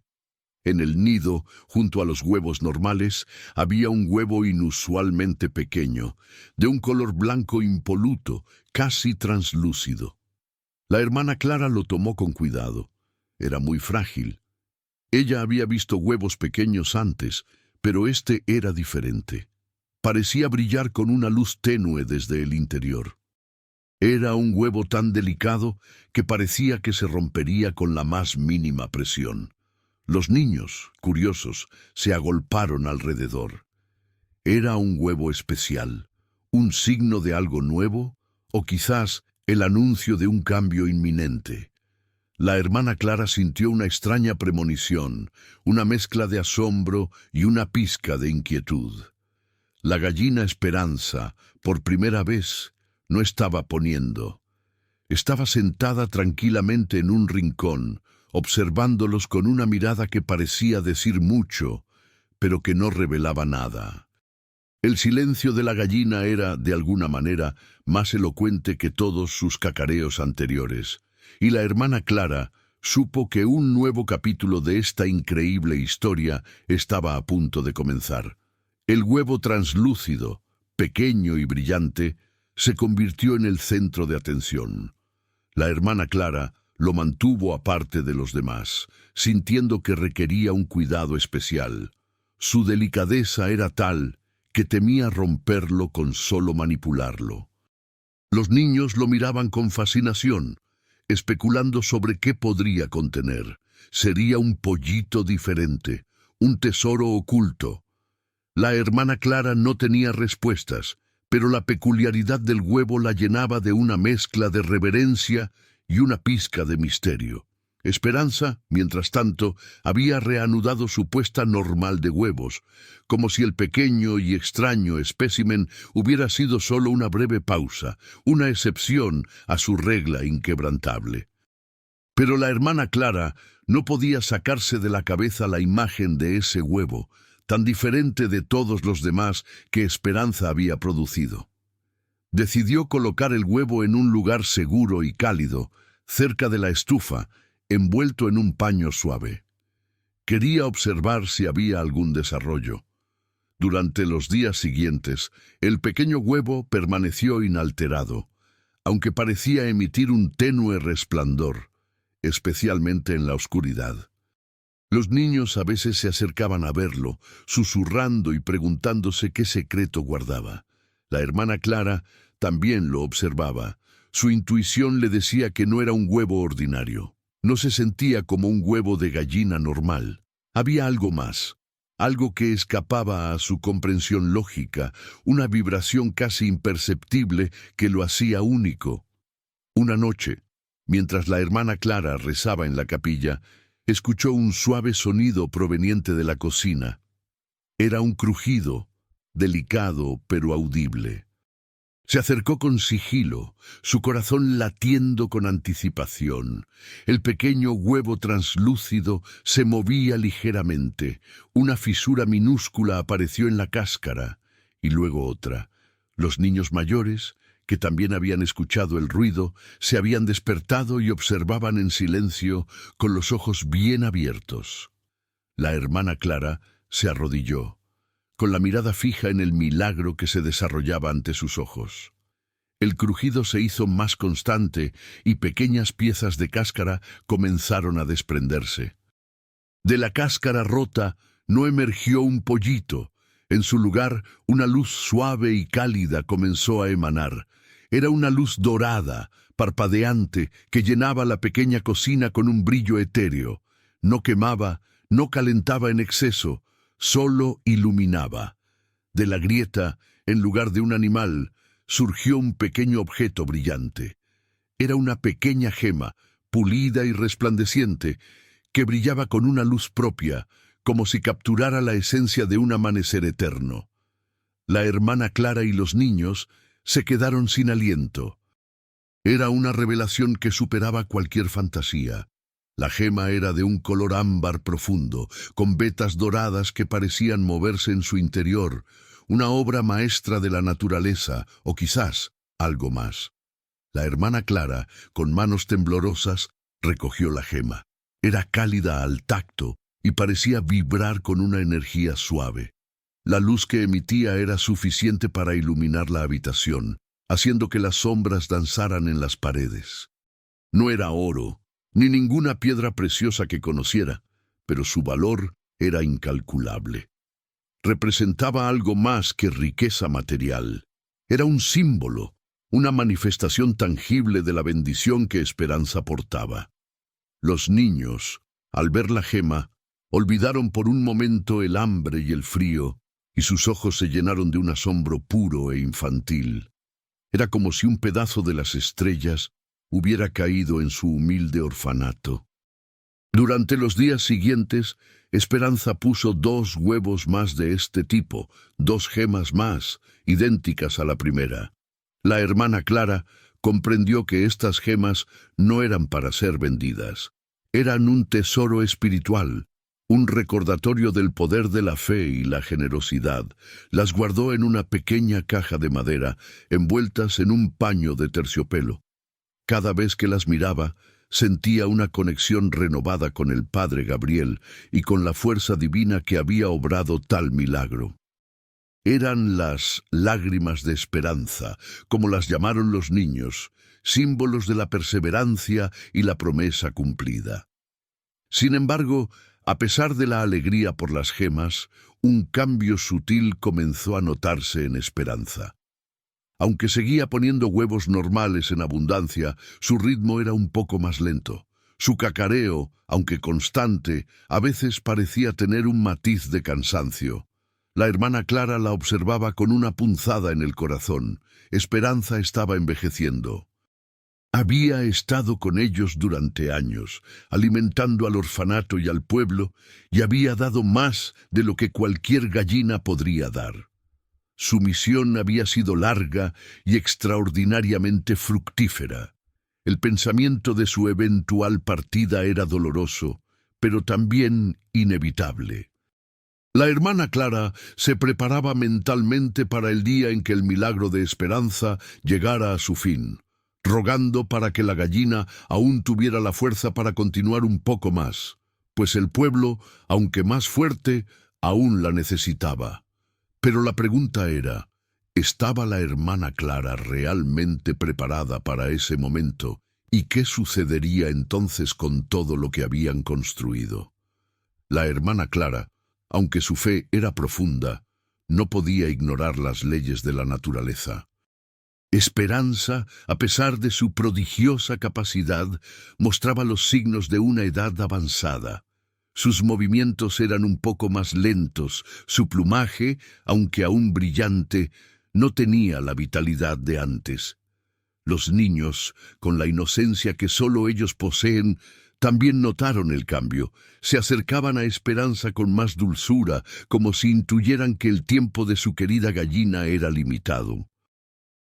En el nido, junto a los huevos normales, había un huevo inusualmente pequeño, de un color blanco impoluto, casi translúcido. La hermana Clara lo tomó con cuidado. Era muy frágil. Ella había visto huevos pequeños antes, pero este era diferente. Parecía brillar con una luz tenue desde el interior. Era un huevo tan delicado que parecía que se rompería con la más mínima presión. Los niños, curiosos, se agolparon alrededor. ¿Era un huevo especial, un signo de algo nuevo, o quizás el anuncio de un cambio inminente? La hermana Clara sintió una extraña premonición, una mezcla de asombro y una pizca de inquietud. La gallina Esperanza, por primera vez, no estaba poniendo. Estaba sentada tranquilamente en un rincón, observándolos con una mirada que parecía decir mucho, pero que no revelaba nada. El silencio de la gallina era, de alguna manera, más elocuente que todos sus cacareos anteriores, y la hermana Clara supo que un nuevo capítulo de esta increíble historia estaba a punto de comenzar. El huevo translúcido, pequeño y brillante, se convirtió en el centro de atención. La hermana Clara lo mantuvo aparte de los demás, sintiendo que requería un cuidado especial. Su delicadeza era tal que temía romperlo con solo manipularlo. Los niños lo miraban con fascinación, especulando sobre qué podría contener. Sería un pollito diferente, un tesoro oculto. La hermana Clara no tenía respuestas, pero la peculiaridad del huevo la llenaba de una mezcla de reverencia y una pizca de misterio. Esperanza, mientras tanto, había reanudado su puesta normal de huevos, como si el pequeño y extraño espécimen hubiera sido solo una breve pausa, una excepción a su regla inquebrantable. Pero la hermana Clara no podía sacarse de la cabeza la imagen de ese huevo, tan diferente de todos los demás que Esperanza había producido. Decidió colocar el huevo en un lugar seguro y cálido, cerca de la estufa, envuelto en un paño suave. Quería observar si había algún desarrollo. Durante los días siguientes, el pequeño huevo permaneció inalterado, aunque parecía emitir un tenue resplandor, especialmente en la oscuridad. Los niños a veces se acercaban a verlo, susurrando y preguntándose qué secreto guardaba. La hermana Clara también lo observaba. Su intuición le decía que no era un huevo ordinario. No se sentía como un huevo de gallina normal. Había algo más, algo que escapaba a su comprensión lógica, una vibración casi imperceptible que lo hacía único. Una noche, mientras la hermana Clara rezaba en la capilla, escuchó un suave sonido proveniente de la cocina. Era un crujido, delicado pero audible. Se acercó con sigilo, su corazón latiendo con anticipación. El pequeño huevo translúcido se movía ligeramente. Una fisura minúscula apareció en la cáscara, y luego otra. Los niños mayores, que también habían escuchado el ruido, se habían despertado y observaban en silencio, con los ojos bien abiertos. La hermana Clara se arrodilló. con la mirada fija en el milagro que se desarrollaba ante sus ojos. El crujido se hizo más constante y pequeñas piezas de cáscara comenzaron a desprenderse. De la cáscara rota no emergió un pollito. En su lugar, una luz suave y cálida comenzó a emanar. Era una luz dorada, parpadeante, que llenaba la pequeña cocina con un brillo etéreo. No quemaba, no calentaba en exceso, solo iluminaba. De la grieta, en lugar de un animal, surgió un pequeño objeto brillante. Era una pequeña gema, pulida y resplandeciente, que brillaba con una luz propia, como si capturara la esencia de un amanecer eterno. La hermana Clara y los niños se quedaron sin aliento. Era una revelación que superaba cualquier fantasía. La gema era de un color ámbar profundo, con vetas doradas que parecían moverse en su interior, una obra maestra de la naturaleza, o quizás algo más. La hermana Clara, con manos temblorosas, recogió la gema. Era cálida al tacto y parecía vibrar con una energía suave. La luz que emitía era suficiente para iluminar la habitación, haciendo que las sombras danzaran en las paredes. No era oro, ni ninguna piedra preciosa que conociera, pero su valor era incalculable. Representaba algo más que riqueza material. Era un símbolo, una manifestación tangible de la bendición que Esperanza portaba. Los niños, al ver la gema, olvidaron por un momento el hambre y el frío, y sus ojos se llenaron de un asombro puro e infantil. Era como si un pedazo de las estrellas hubiera caído en su humilde orfanato. Durante los días siguientes, Esperanza puso 2 huevos más de este tipo, 2 gemas más, idénticas a la primera. La hermana Clara comprendió que estas gemas no eran para ser vendidas. Eran un tesoro espiritual, un recordatorio del poder de la fe y la generosidad. Las guardó en una pequeña caja de madera, envueltas en un paño de terciopelo. Cada vez que las miraba, sentía una conexión renovada con el Padre Gabriel y con la fuerza divina que había obrado tal milagro. Eran las lágrimas de esperanza, como las llamaron los niños, símbolos de la perseverancia y la promesa cumplida. Sin embargo, a pesar de la alegría por las gemas, un cambio sutil comenzó a notarse en Esperanza. Aunque seguía poniendo huevos normales en abundancia, su ritmo era un poco más lento. Su cacareo, aunque constante, a veces parecía tener un matiz de cansancio. La hermana Clara la observaba con una punzada en el corazón. Esperanza estaba envejeciendo. Había estado con ellos durante años, alimentando al orfanato y al pueblo, y había dado más de lo que cualquier gallina podría dar. Su misión había sido larga y extraordinariamente fructífera. El pensamiento de su eventual partida era doloroso, pero también inevitable. La hermana Clara se preparaba mentalmente para el día en que el milagro de Esperanza llegara a su fin, rogando para que la gallina aún tuviera la fuerza para continuar un poco más, pues el pueblo, aunque más fuerte, aún la necesitaba. Pero la pregunta era, ¿estaba la hermana Clara realmente preparada para ese momento? ¿Y qué sucedería entonces con todo lo que habían construido? La hermana Clara, aunque su fe era profunda, no podía ignorar las leyes de la naturaleza. Esperanza, a pesar de su prodigiosa capacidad, mostraba los signos de una edad avanzada. Sus movimientos eran un poco más lentos, su plumaje, aunque aún brillante, no tenía la vitalidad de antes. Los niños, con la inocencia que solo ellos poseen, también notaron el cambio. Se acercaban a Esperanza con más dulzura, como si intuyeran que el tiempo de su querida gallina era limitado.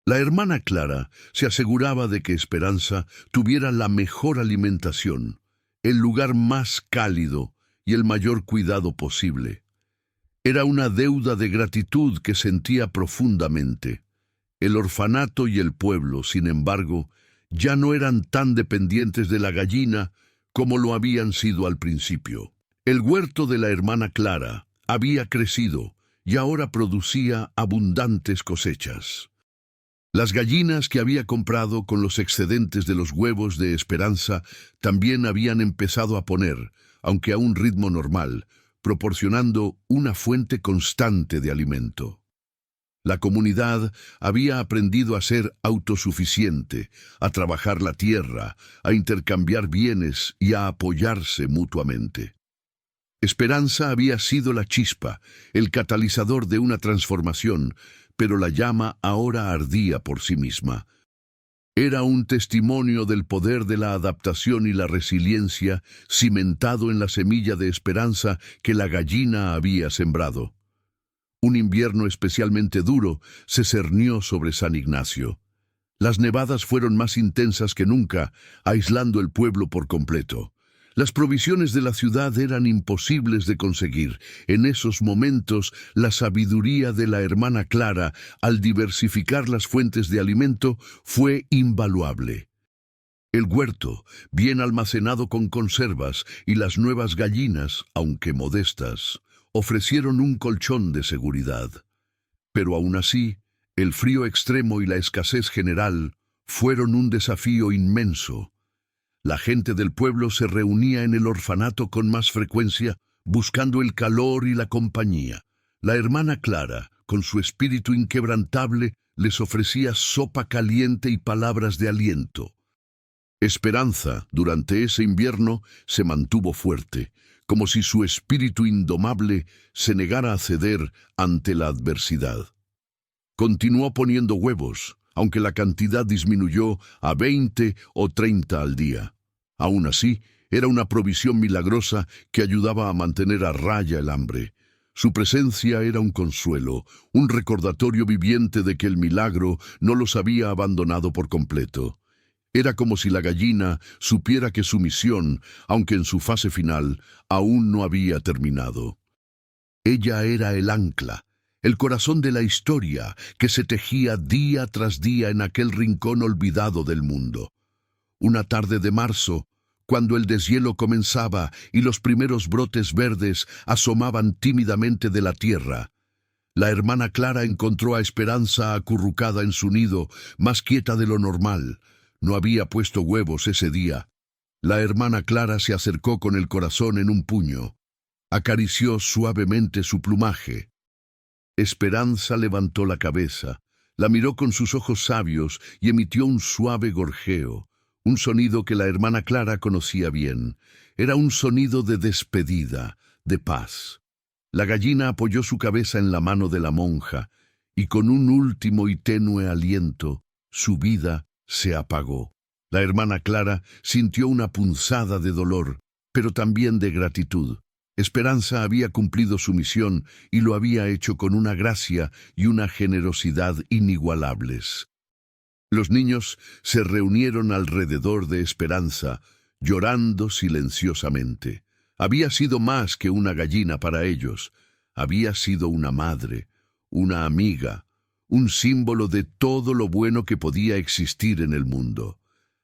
La hermana Clara se aseguraba de que Esperanza tuviera la mejor alimentación, el lugar más cálido y el mayor cuidado posible. Era una deuda de gratitud que sentía profundamente. El orfanato y el pueblo, sin embargo, ya no eran tan dependientes de la gallina como lo habían sido al principio. El huerto de la hermana Clara había crecido y ahora producía abundantes cosechas. Las gallinas que había comprado con los excedentes de los huevos de Esperanza también habían empezado a poner, aunque a un ritmo normal, proporcionando una fuente constante de alimento. La comunidad había aprendido a ser autosuficiente, a trabajar la tierra, a intercambiar bienes y a apoyarse mutuamente. Esperanza había sido la chispa, el catalizador de una transformación, pero la llama ahora ardía por sí misma. Era un testimonio del poder de la adaptación y la resiliencia cimentado en la semilla de esperanza que la gallina había sembrado. Un invierno especialmente duro se cernió sobre San Ignacio. Las nevadas fueron más intensas que nunca, aislando el pueblo por completo. Las provisiones de la ciudad eran imposibles de conseguir. En esos momentos, la sabiduría de la hermana Clara, al diversificar las fuentes de alimento, fue invaluable. El huerto, bien almacenado con conservas, y las nuevas gallinas, aunque modestas, ofrecieron un colchón de seguridad. Pero aún así, el frío extremo y la escasez general fueron un desafío inmenso. La gente del pueblo se reunía en el orfanato con más frecuencia, buscando el calor y la compañía. La hermana Clara, con su espíritu inquebrantable, les ofrecía sopa caliente y palabras de aliento. Esperanza, durante ese invierno, se mantuvo fuerte, como si su espíritu indomable se negara a ceder ante la adversidad. Continuó poniendo huevos, aunque la cantidad disminuyó a 20 o 30 al día. Aún así, era una provisión milagrosa que ayudaba a mantener a raya el hambre. Su presencia era un consuelo, un recordatorio viviente de que el milagro no los había abandonado por completo. Era como si la gallina supiera que su misión, aunque en su fase final, aún no había terminado. Ella era el ancla, el corazón de la historia que se tejía día tras día en aquel rincón olvidado del mundo. Una tarde de marzo, cuando el deshielo comenzaba y los primeros brotes verdes asomaban tímidamente de la tierra, la hermana Clara encontró a Esperanza acurrucada en su nido, más quieta de lo normal. No había puesto huevos ese día. La hermana Clara se acercó con el corazón en un puño. Acarició suavemente su plumaje. Esperanza levantó la cabeza, la miró con sus ojos sabios y emitió un suave gorjeo, un sonido que la hermana Clara conocía bien. Era un sonido de despedida, de paz. La gallina apoyó su cabeza en la mano de la monja, y con un último y tenue aliento, su vida se apagó. La hermana Clara sintió una punzada de dolor, pero también de gratitud. Esperanza había cumplido su misión y lo había hecho con una gracia y una generosidad inigualables. Los niños se reunieron alrededor de Esperanza, llorando silenciosamente. Había sido más que una gallina para ellos. Había sido una madre, una amiga, un símbolo de todo lo bueno que podía existir en el mundo.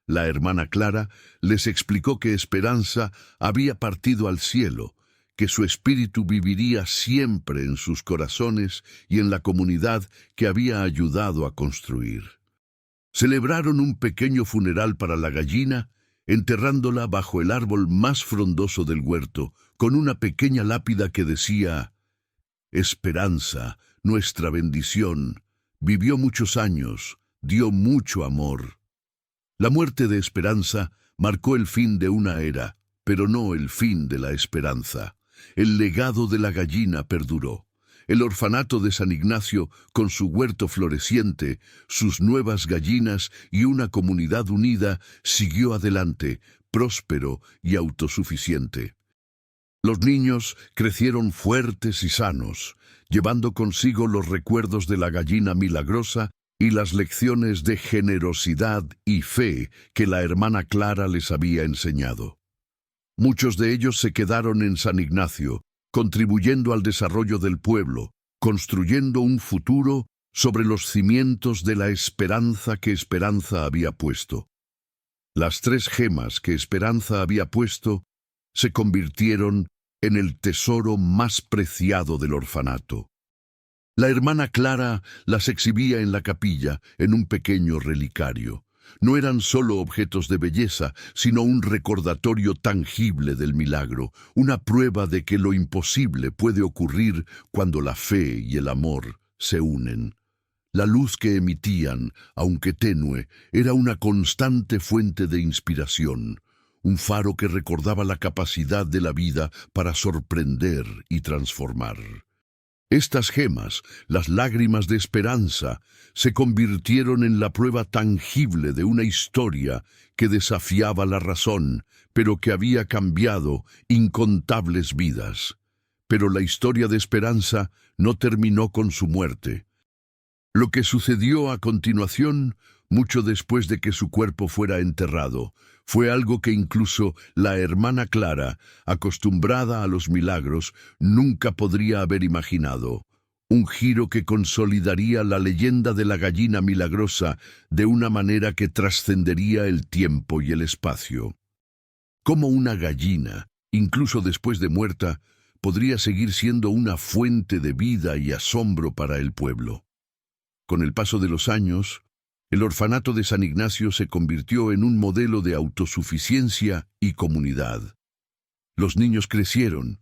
La hermana Clara les explicó que Esperanza había partido al cielo, que su espíritu viviría siempre en sus corazones y en la comunidad que había ayudado a construir. Celebraron un pequeño funeral para la gallina, enterrándola bajo el árbol más frondoso del huerto, con una pequeña lápida que decía: Esperanza, nuestra bendición, vivió muchos años, dio mucho amor. La muerte de Esperanza marcó el fin de una era, pero no el fin de la esperanza. El legado de la gallina perduró. El orfanato de San Ignacio, con su huerto floreciente, sus nuevas gallinas y una comunidad unida, siguió adelante, próspero y autosuficiente. Los niños crecieron fuertes y sanos, llevando consigo los recuerdos de la gallina milagrosa y las lecciones de generosidad y fe que la hermana Clara les había enseñado. Muchos de ellos se quedaron en San Ignacio, contribuyendo al desarrollo del pueblo, construyendo un futuro sobre los cimientos de la esperanza que Esperanza había puesto. Las 3 gemas que Esperanza había puesto se convirtieron en el tesoro más preciado del orfanato. La hermana Clara las exhibía en la capilla, en un pequeño relicario. No eran solo objetos de belleza, sino un recordatorio tangible del milagro, una prueba de que lo imposible puede ocurrir cuando la fe y el amor se unen. La luz que emitían, aunque tenue, era una constante fuente de inspiración, un faro que recordaba la capacidad de la vida para sorprender y transformar. Estas gemas, las lágrimas de esperanza, se convirtieron en la prueba tangible de una historia que desafiaba la razón, pero que había cambiado incontables vidas. Pero la historia de esperanza no terminó con su muerte. Lo que sucedió a continuación, mucho después de que su cuerpo fuera enterrado, fue algo que incluso la hermana Clara, acostumbrada a los milagros, nunca podría haber imaginado. Un giro que consolidaría la leyenda de la gallina milagrosa de una manera que trascendería el tiempo y el espacio. Como una gallina, incluso después de muerta, podría seguir siendo una fuente de vida y asombro para el pueblo. Con el paso de los años, el orfanato de San Ignacio se convirtió en un modelo de autosuficiencia y comunidad. Los niños crecieron.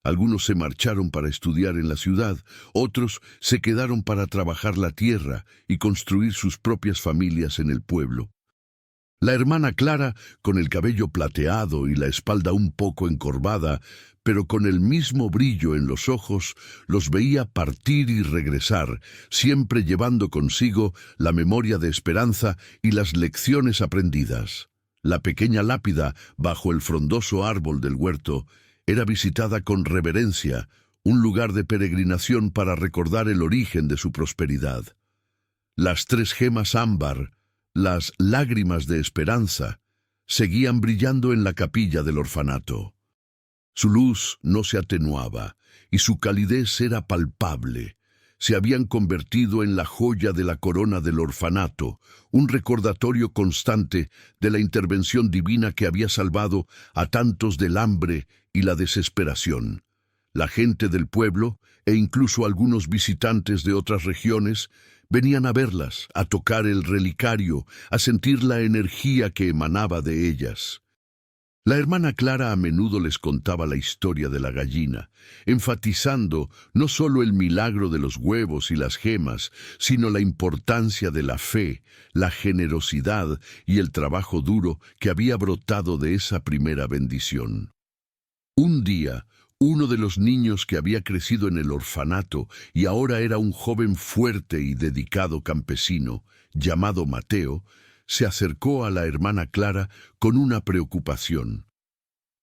Algunos se marcharon para estudiar en la ciudad, otros se quedaron para trabajar la tierra y construir sus propias familias en el pueblo. La hermana Clara, con el cabello plateado y la espalda un poco encorvada, pero con el mismo brillo en los ojos, los veía partir y regresar, siempre llevando consigo la memoria de esperanza y las lecciones aprendidas. La pequeña lápida, bajo el frondoso árbol del huerto, era visitada con reverencia, un lugar de peregrinación para recordar el origen de su prosperidad. Las 3 gemas ámbar, las lágrimas de esperanza, seguían brillando en la capilla del orfanato. Su luz no se atenuaba, y su calidez era palpable. Se habían convertido en la joya de la corona del orfanato, un recordatorio constante de la intervención divina que había salvado a tantos del hambre y la desesperación. La gente del pueblo, e incluso algunos visitantes de otras regiones, venían a verlas, a tocar el relicario, a sentir la energía que emanaba de ellas. La hermana Clara a menudo les contaba la historia de la gallina, enfatizando no solo el milagro de los huevos y las gemas, sino la importancia de la fe, la generosidad y el trabajo duro que había brotado de esa primera bendición. Un día, uno de los niños que había crecido en el orfanato y ahora era un joven fuerte y dedicado campesino, llamado Mateo, se acercó a la hermana Clara con una preocupación.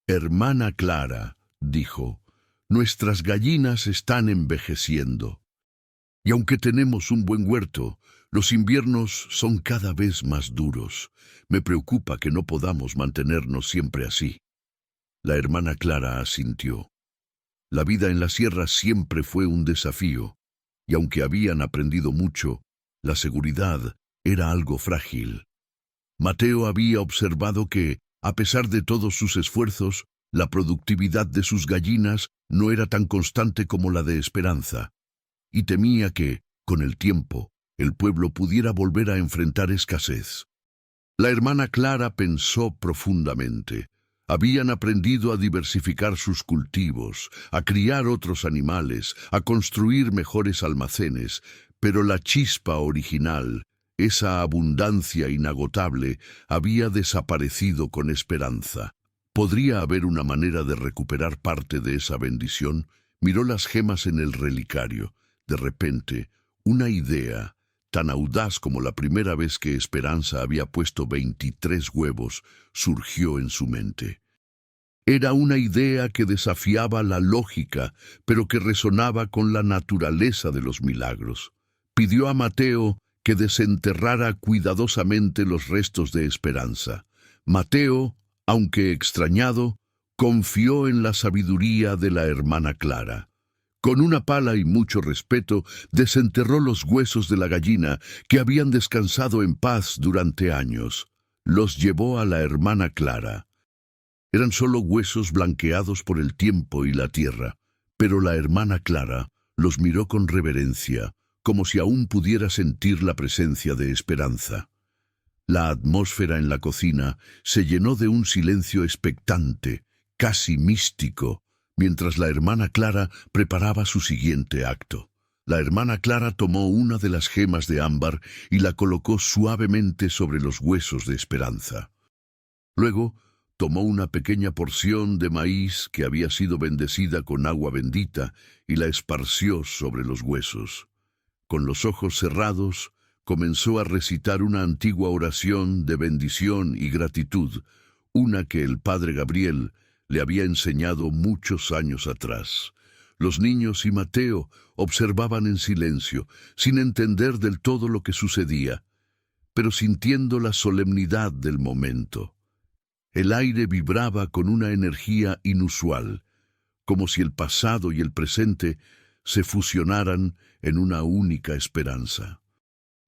«Hermana Clara», dijo, «nuestras gallinas están envejeciendo. Y aunque tenemos un buen huerto, los inviernos son cada vez más duros. Me preocupa que no podamos mantenernos siempre así». La hermana Clara asintió. La vida en la sierra siempre fue un desafío, y aunque habían aprendido mucho, la seguridad era algo frágil. Mateo había observado que, a pesar de todos sus esfuerzos, la productividad de sus gallinas no era tan constante como la de Esperanza, y temía que, con el tiempo, el pueblo pudiera volver a enfrentar escasez. La hermana Clara pensó profundamente. Habían aprendido a diversificar sus cultivos, a criar otros animales, a construir mejores almacenes, pero la chispa original, esa abundancia inagotable, había desaparecido con Esperanza. ¿Podría haber una manera de recuperar parte de esa bendición? Miró las gemas en el relicario. De repente, una idea, tan audaz como la primera vez que Esperanza había puesto 23 huevos, surgió en su mente. Era una idea que desafiaba la lógica, pero que resonaba con la naturaleza de los milagros. Pidió a Mateo que desenterrara cuidadosamente los restos de Esperanza. Mateo, aunque extrañado, confió en la sabiduría de la hermana Clara. Con una pala y mucho respeto, desenterró los huesos de la gallina que habían descansado en paz durante años. Los llevó a la hermana Clara. Eran solo huesos blanqueados por el tiempo y la tierra, pero la hermana Clara Los miró con reverencia, como si aún pudiera sentir la presencia de Esperanza. La atmósfera en la cocina se llenó de un silencio expectante, casi místico, mientras la hermana Clara preparaba su siguiente acto. La hermana Clara tomó una de las gemas de ámbar y la colocó suavemente sobre los huesos de Esperanza. Luego, tomó una pequeña porción de maíz que había sido bendecida con agua bendita y la esparció sobre los huesos. Con los ojos cerrados, comenzó a recitar una antigua oración de bendición y gratitud, una que el padre Gabriel le había enseñado muchos años atrás. Los niños y Mateo observaban en silencio, sin entender del todo lo que sucedía, pero sintiendo la solemnidad del momento. El aire vibraba con una energía inusual, como si el pasado y el presente se fusionaran en una única esperanza.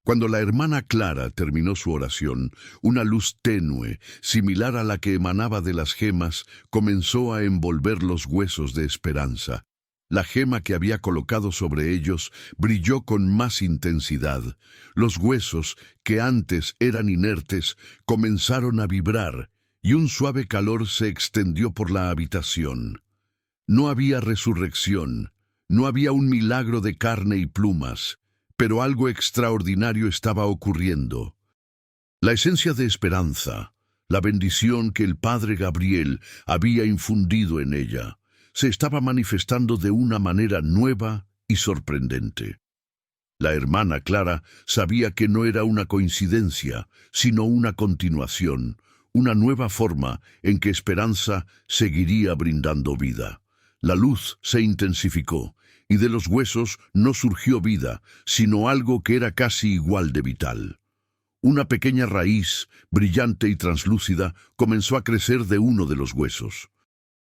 Cuando la hermana Clara terminó su oración, una luz tenue, similar a la que emanaba de las gemas, comenzó a envolver los huesos de Esperanza. La gema que había colocado sobre ellos brilló con más intensidad. Los huesos, que antes eran inertes, comenzaron a vibrar, y un suave calor se extendió por la habitación. No había resurrección, no había un milagro de carne y plumas, pero algo extraordinario estaba ocurriendo. La esencia de Esperanza, la bendición que el padre Gabriel había infundido en ella, se estaba manifestando de una manera nueva y sorprendente. La hermana Clara sabía que no era una coincidencia, sino una continuación, una nueva forma en que Esperanza seguiría brindando vida. La luz se intensificó, y de los huesos no surgió vida, sino algo que era casi igual de vital. Una pequeña raíz, brillante y translúcida, comenzó a crecer de uno de los huesos.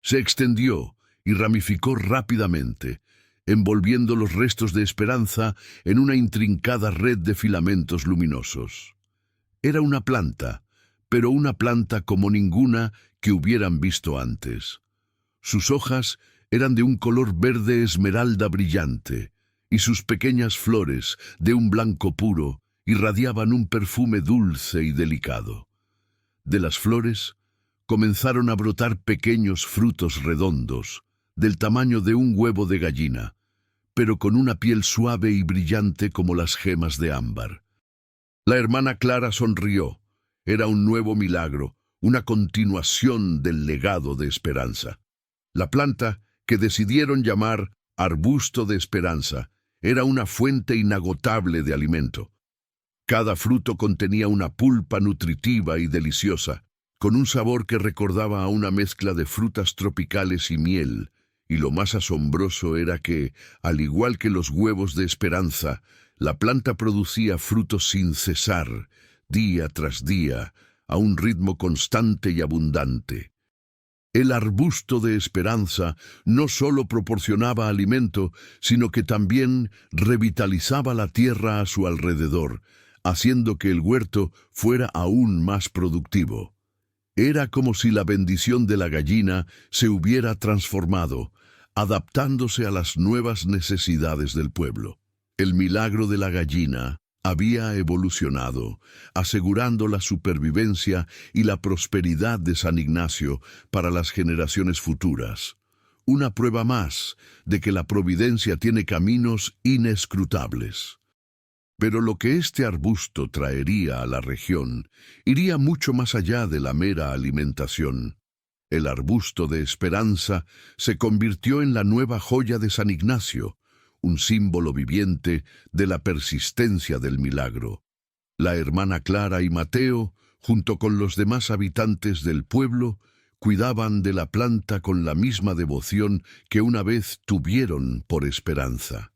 Se extendió y ramificó rápidamente, envolviendo los restos de Esperanza en una intrincada red de filamentos luminosos. Era una planta, pero una planta como ninguna que hubieran visto antes. Sus hojas eran de un color verde esmeralda brillante, y sus pequeñas flores, de un blanco puro, irradiaban un perfume dulce y delicado. De las flores comenzaron a brotar pequeños frutos redondos, del tamaño de un huevo de gallina, pero con una piel suave y brillante como las gemas de ámbar. La hermana Clara sonrió. Era un nuevo milagro, una continuación del legado de Esperanza. La planta, que decidieron llamar arbusto de Esperanza, era una fuente inagotable de alimento. Cada fruto contenía una pulpa nutritiva y deliciosa, con un sabor que recordaba a una mezcla de frutas tropicales y miel, y lo más asombroso era que, al igual que los huevos de Esperanza, la planta producía frutos sin cesar, día tras día, a un ritmo constante y abundante. El arbusto de Esperanza no solo proporcionaba alimento, sino que también revitalizaba la tierra a su alrededor, haciendo que el huerto fuera aún más productivo. Era como si la bendición de la gallina se hubiera transformado, adaptándose a las nuevas necesidades del pueblo. El milagro de la gallina había evolucionado, asegurando la supervivencia y la prosperidad de San Ignacio para las generaciones futuras. Una prueba más de que la providencia tiene caminos inescrutables. Pero lo que este arbusto traería a la región iría mucho más allá de la mera alimentación. El arbusto de Esperanza se convirtió en la nueva joya de San Ignacio, un símbolo viviente de la persistencia del milagro. La hermana Clara y Mateo, junto con los demás habitantes del pueblo, cuidaban de la planta con la misma devoción que una vez tuvieron por Esperanza.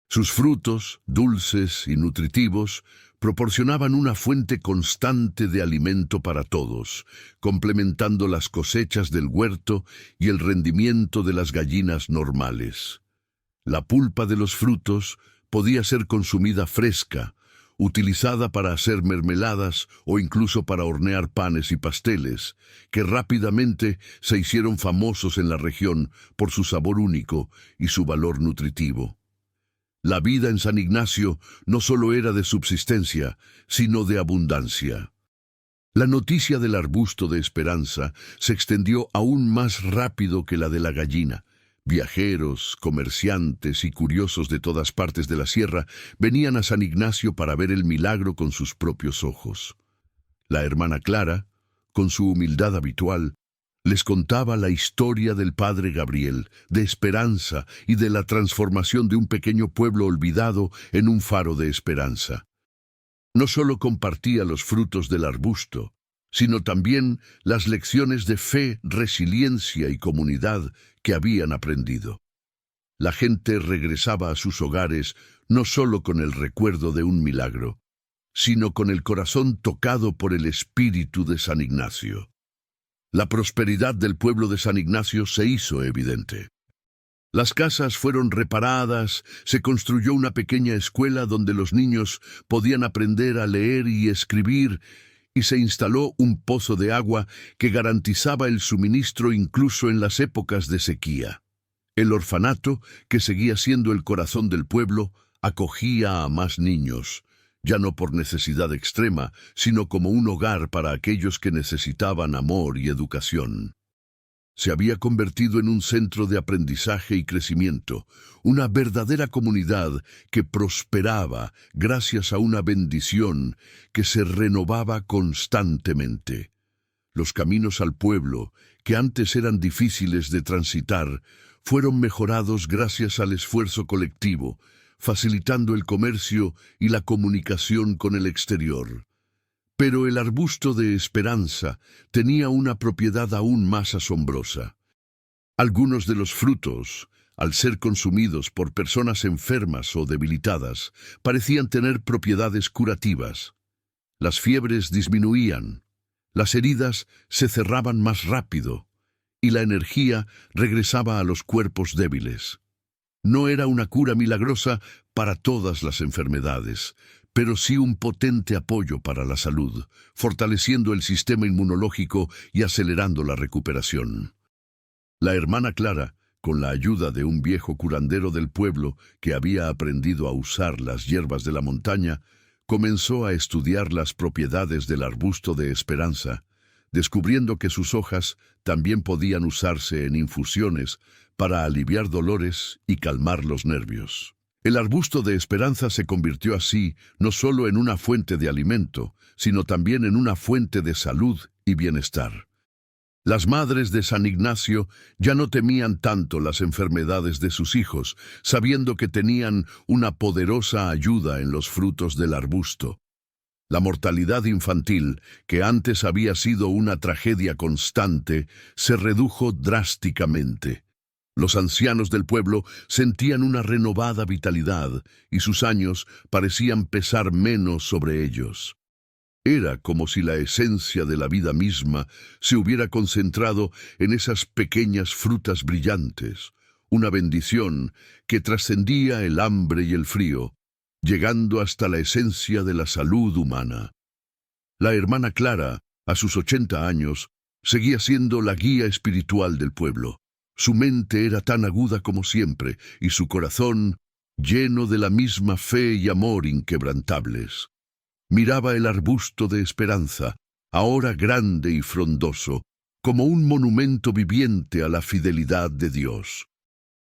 Sus frutos, dulces y nutritivos, proporcionaban una fuente constante de alimento para todos, complementando las cosechas del huerto y el rendimiento de las gallinas normales. La pulpa de los frutos podía ser consumida fresca, utilizada para hacer mermeladas o incluso para hornear panes y pasteles, que rápidamente se hicieron famosos en la región por su sabor único y su valor nutritivo. La vida en San Ignacio no solo era de subsistencia, sino de abundancia. La noticia del arbusto de esperanza se extendió aún más rápido que la de la gallina. Viajeros, comerciantes y curiosos de todas partes de la sierra venían a San Ignacio para ver el milagro con sus propios ojos. La hermana Clara, con su humildad habitual, les contaba la historia del padre Gabriel, de esperanza y de la transformación de un pequeño pueblo olvidado en un faro de esperanza. No solo compartía los frutos del arbusto, sino también las lecciones de fe, resiliencia y comunidad que habían aprendido. La gente regresaba a sus hogares no solo con el recuerdo de un milagro, sino con el corazón tocado por el espíritu de San Ignacio. La prosperidad del pueblo de San Ignacio se hizo evidente. Las casas fueron reparadas, se construyó una pequeña escuela donde los niños podían aprender a leer y escribir, y se instaló un pozo de agua que garantizaba el suministro incluso en las épocas de sequía. El orfanato, que seguía siendo el corazón del pueblo, acogía a más niños, ya no por necesidad extrema, sino como un hogar para aquellos que necesitaban amor y educación. Se había convertido en un centro de aprendizaje y crecimiento, una verdadera comunidad que prosperaba gracias a una bendición que se renovaba constantemente. Los caminos al pueblo, que antes eran difíciles de transitar, fueron mejorados gracias al esfuerzo colectivo, facilitando el comercio y la comunicación con el exterior. Pero el arbusto de esperanza tenía una propiedad aún más asombrosa. Algunos de los frutos, al ser consumidos por personas enfermas o debilitadas, parecían tener propiedades curativas. Las fiebres disminuían, las heridas se cerraban más rápido, y la energía regresaba a los cuerpos débiles. No era una cura milagrosa para todas las enfermedades, pero sí un potente apoyo para la salud, fortaleciendo el sistema inmunológico y acelerando la recuperación. La hermana Clara, con la ayuda de un viejo curandero del pueblo que había aprendido a usar las hierbas de la montaña, comenzó a estudiar las propiedades del arbusto de esperanza, descubriendo que sus hojas también podían usarse en infusiones para aliviar dolores y calmar los nervios. El arbusto de esperanza se convirtió así no solo en una fuente de alimento, sino también en una fuente de salud y bienestar. Las madres de San Ignacio ya no temían tanto las enfermedades de sus hijos, sabiendo que tenían una poderosa ayuda en los frutos del arbusto. La mortalidad infantil, que antes había sido una tragedia constante, se redujo drásticamente. Los ancianos del pueblo sentían una renovada vitalidad y sus años parecían pesar menos sobre ellos. Era como si la esencia de la vida misma se hubiera concentrado en esas pequeñas frutas brillantes, una bendición que trascendía el hambre y el frío, llegando hasta la esencia de la salud humana. La hermana Clara, a sus 80 años, seguía siendo la guía espiritual del pueblo. Su mente era tan aguda como siempre, y su corazón lleno de la misma fe y amor inquebrantables. Miraba el arbusto de esperanza, ahora grande y frondoso, como un monumento viviente a la fidelidad de Dios.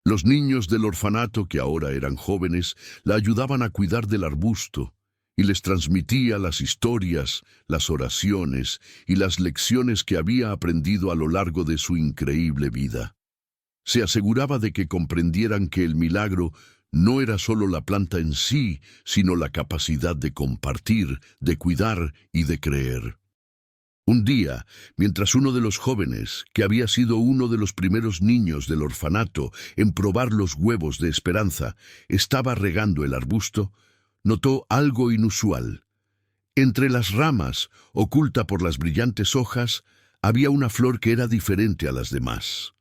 Los niños del orfanato, que ahora eran jóvenes, la ayudaban a cuidar del arbusto, y les transmitía las historias, las oraciones y las lecciones que había aprendido a lo largo de su increíble vida. Se aseguraba de que comprendieran que el milagro no era solo la planta en sí, sino la capacidad de compartir, de cuidar y de creer. Un día, mientras uno de los jóvenes, que había sido uno de los primeros niños del orfanato en probar los huevos de esperanza, estaba regando el arbusto, notó algo inusual. Entre las ramas, oculta por las brillantes hojas, había una flor que era diferente a las demás.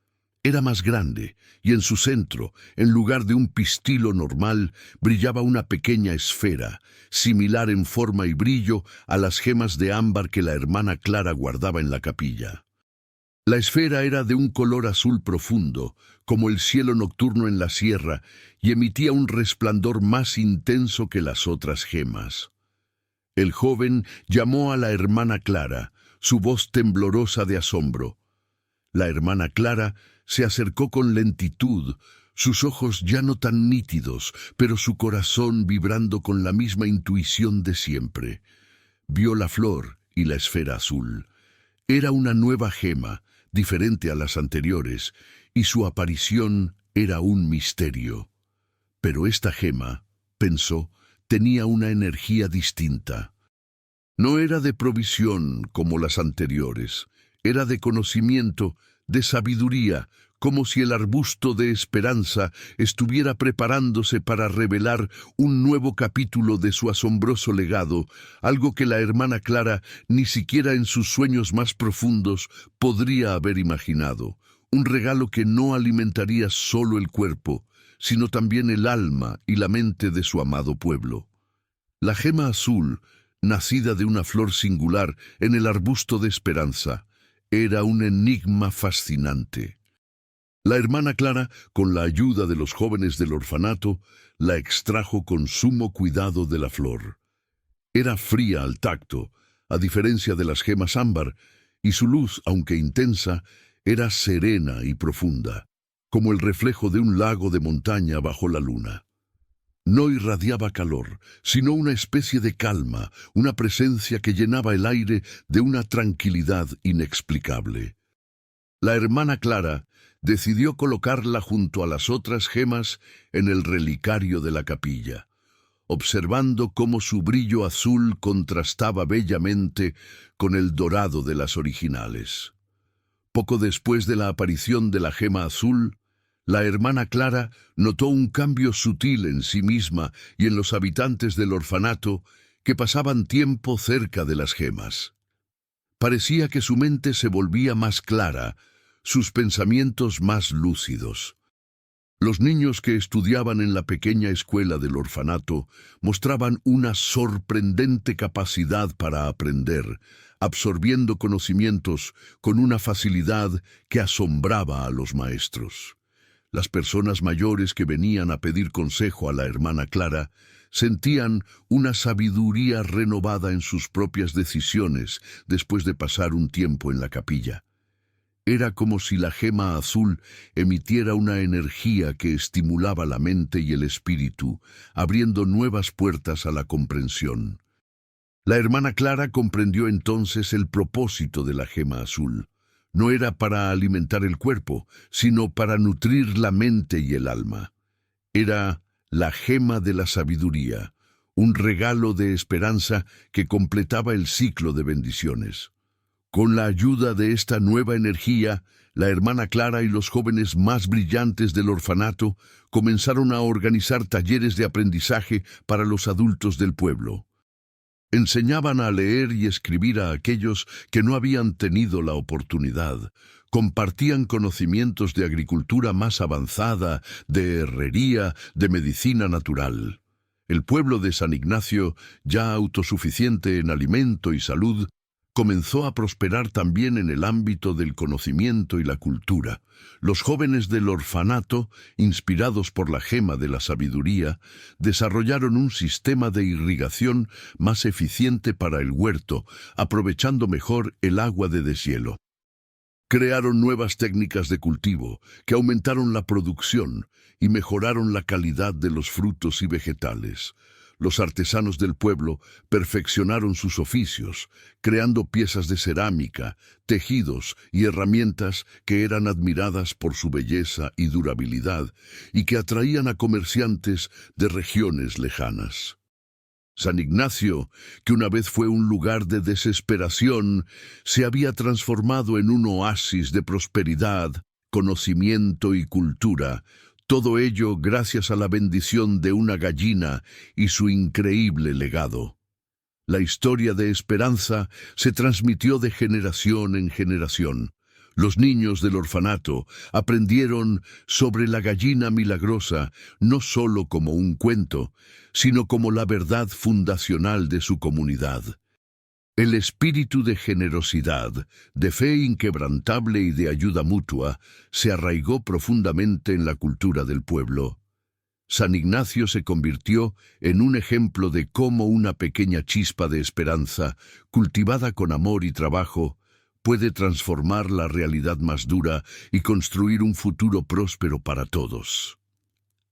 Era más grande, y en su centro, en lugar de un pistilo normal, brillaba una pequeña esfera, similar en forma y brillo a las gemas de ámbar que la hermana Clara guardaba en la capilla. La esfera era de un color azul profundo, como el cielo nocturno en la sierra, y emitía un resplandor más intenso que las otras gemas. El joven llamó a la hermana Clara, su voz temblorosa de asombro. La hermana Clara se acercó con lentitud, sus ojos ya no tan nítidos, pero su corazón vibrando con la misma intuición de siempre. Vio la flor y la esfera azul. Era una nueva gema, diferente a las anteriores, y su aparición era un misterio. Pero esta gema, pensó, tenía una energía distinta. No era de provisión como las anteriores, era de conocimiento, de sabiduría, como si el arbusto de esperanza estuviera preparándose para revelar un nuevo capítulo de su asombroso legado, algo que la hermana Clara ni siquiera en sus sueños más profundos podría haber imaginado, un regalo que no alimentaría solo el cuerpo, sino también el alma y la mente de su amado pueblo. La gema azul, nacida de una flor singular en el arbusto de esperanza, era un enigma fascinante. La hermana Clara, con la ayuda de los jóvenes del orfanato, la extrajo con sumo cuidado de la flor. Era fría al tacto, a diferencia de las gemas ámbar, y su luz, aunque intensa, era serena y profunda, como el reflejo de un lago de montaña bajo la luna. No irradiaba calor, sino una especie de calma, una presencia que llenaba el aire de una tranquilidad inexplicable. La hermana Clara decidió colocarla junto a las otras gemas en el relicario de la capilla, observando cómo su brillo azul contrastaba bellamente con el dorado de las originales. Poco después de la aparición de la gema azul, la hermana Clara notó un cambio sutil en sí misma y en los habitantes del orfanato que pasaban tiempo cerca de las gemas. Parecía que su mente se volvía más clara, sus pensamientos más lúcidos. Los niños que estudiaban en la pequeña escuela del orfanato mostraban una sorprendente capacidad para aprender, absorbiendo conocimientos con una facilidad que asombraba a los maestros. Las personas mayores que venían a pedir consejo a la hermana Clara sentían una sabiduría renovada en sus propias decisiones después de pasar un tiempo en la capilla. Era como si la gema azul emitiera una energía que estimulaba la mente y el espíritu, abriendo nuevas puertas a la comprensión. La hermana Clara comprendió entonces el propósito de la gema azul. No era para alimentar el cuerpo, sino para nutrir la mente y el alma. Era la gema de la sabiduría, un regalo de esperanza que completaba el ciclo de bendiciones. Con la ayuda de esta nueva energía, la hermana Clara y los jóvenes más brillantes del orfanato comenzaron a organizar talleres de aprendizaje para los adultos del pueblo. Enseñaban a leer y escribir a aquellos que no habían tenido la oportunidad. Compartían conocimientos de agricultura más avanzada, de herrería, de medicina natural. El pueblo de San Ignacio, ya autosuficiente en alimento y salud, comenzó a prosperar también en el ámbito del conocimiento y la cultura. Los jóvenes del orfanato, inspirados por la gema de la sabiduría, desarrollaron un sistema de irrigación más eficiente para el huerto, aprovechando mejor el agua de deshielo. Crearon nuevas técnicas de cultivo que aumentaron la producción y mejoraron la calidad de los frutos y vegetales. Los artesanos del pueblo perfeccionaron sus oficios, creando piezas de cerámica, tejidos y herramientas que eran admiradas por su belleza y durabilidad y que atraían a comerciantes de regiones lejanas. San Ignacio, que una vez fue un lugar de desesperación, se había transformado en un oasis de prosperidad, conocimiento y cultura, todo ello gracias a la bendición de una gallina y su increíble legado. La historia de esperanza se transmitió de generación en generación. Los niños del orfanato aprendieron sobre la gallina milagrosa no solo como un cuento, sino como la verdad fundacional de su comunidad. El espíritu de generosidad, de fe inquebrantable y de ayuda mutua se arraigó profundamente en la cultura del pueblo. San Ignacio se convirtió en un ejemplo de cómo una pequeña chispa de esperanza, cultivada con amor y trabajo, puede transformar la realidad más dura y construir un futuro próspero para todos.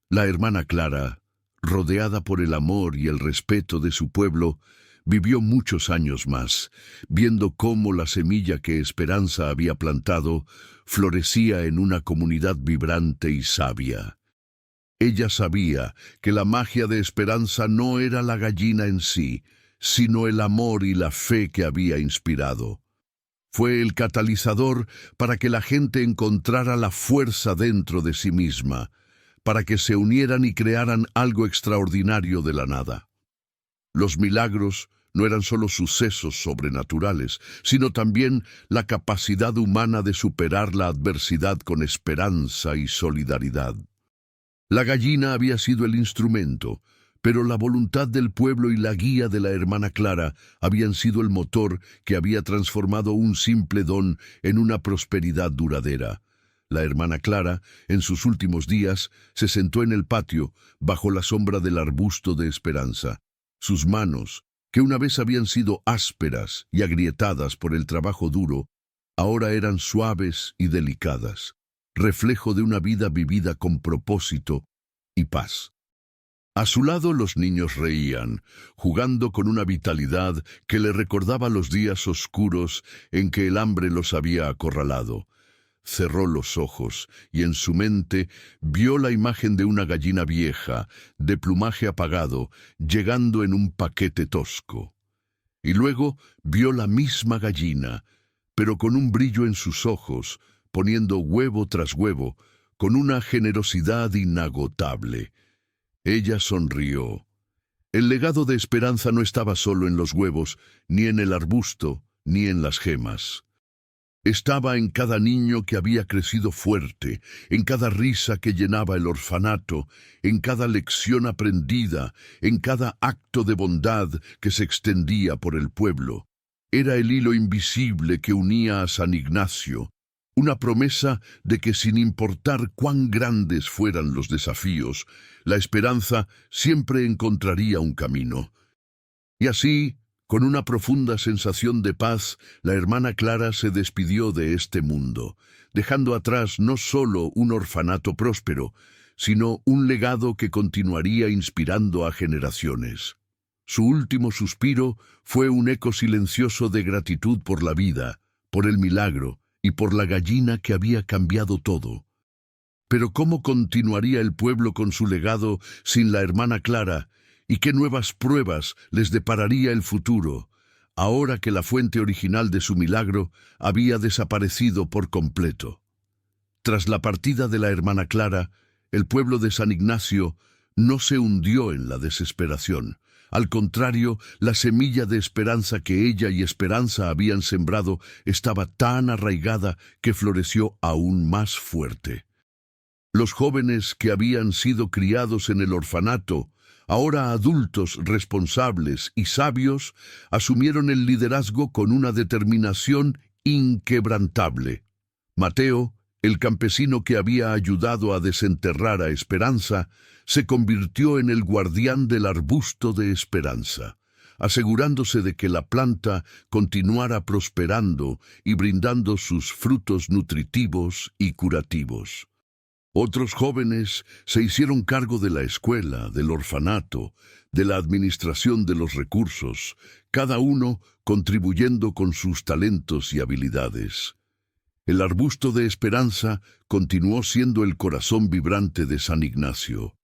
La hermana Clara, rodeada por el amor y el respeto de su pueblo, vivió muchos años más, viendo cómo la semilla que Esperanza había plantado florecía en una comunidad vibrante y sabia. Ella sabía que la magia de Esperanza no era la gallina en sí, sino el amor y la fe que había inspirado. Fue el catalizador para que la gente encontrara la fuerza dentro de sí misma, para que se unieran y crearan algo extraordinario de la nada. Los milagros no eran solo sucesos sobrenaturales, sino también la capacidad humana de superar la adversidad con esperanza y solidaridad. La gallina había sido el instrumento, pero la voluntad del pueblo y la guía de la hermana Clara habían sido el motor que había transformado un simple don en una prosperidad duradera. La hermana Clara, en sus últimos días, se sentó en el patio, bajo la sombra del arbusto de Esperanza. Sus manos, que una vez habían sido ásperas y agrietadas por el trabajo duro, ahora eran suaves y delicadas, reflejo de una vida vivida con propósito y paz. A su lado los niños reían, jugando con una vitalidad que le recordaba los días oscuros en que el hambre los había acorralado. Cerró los ojos y en su mente vio la imagen de una gallina vieja, de plumaje apagado, llegando en un paquete tosco. Y luego vio la misma gallina, pero con un brillo en sus ojos, poniendo huevo tras huevo, con una generosidad inagotable. Ella sonrió. El legado de Esperanza no estaba solo en los huevos, ni en el arbusto, ni en las gemas. Estaba en cada niño que había crecido fuerte, en cada risa que llenaba el orfanato, en cada lección aprendida, en cada acto de bondad que se extendía por el pueblo. Era el hilo invisible que unía a San Ignacio, una promesa de que sin importar cuán grandes fueran los desafíos, la esperanza siempre encontraría un camino. Y así, con una profunda sensación de paz, la hermana Clara se despidió de este mundo, dejando atrás no solo un orfanato próspero, sino un legado que continuaría inspirando a generaciones. Su último suspiro fue un eco silencioso de gratitud por la vida, por el milagro y por la gallina que había cambiado todo. Pero ¿cómo continuaría el pueblo con su legado sin la hermana Clara? ¿Y qué nuevas pruebas les depararía el futuro, ahora que la fuente original de su milagro había desaparecido por completo? Tras la partida de la hermana Clara, el pueblo de San Ignacio no se hundió en la desesperación. Al contrario, la semilla de esperanza que ella y Esperanza habían sembrado estaba tan arraigada que floreció aún más fuerte. Los jóvenes que habían sido criados en el orfanato, ahora adultos responsables y sabios, asumieron el liderazgo con una determinación inquebrantable. Mateo, el campesino que había ayudado a desenterrar a Esperanza, se convirtió en el guardián del arbusto de Esperanza, asegurándose de que la planta continuara prosperando y brindando sus frutos nutritivos y curativos. Otros jóvenes se hicieron cargo de la escuela, del orfanato, de la administración de los recursos, cada uno contribuyendo con sus talentos y habilidades. El arbusto de Esperanza continuó siendo el corazón vibrante de San Ignacio.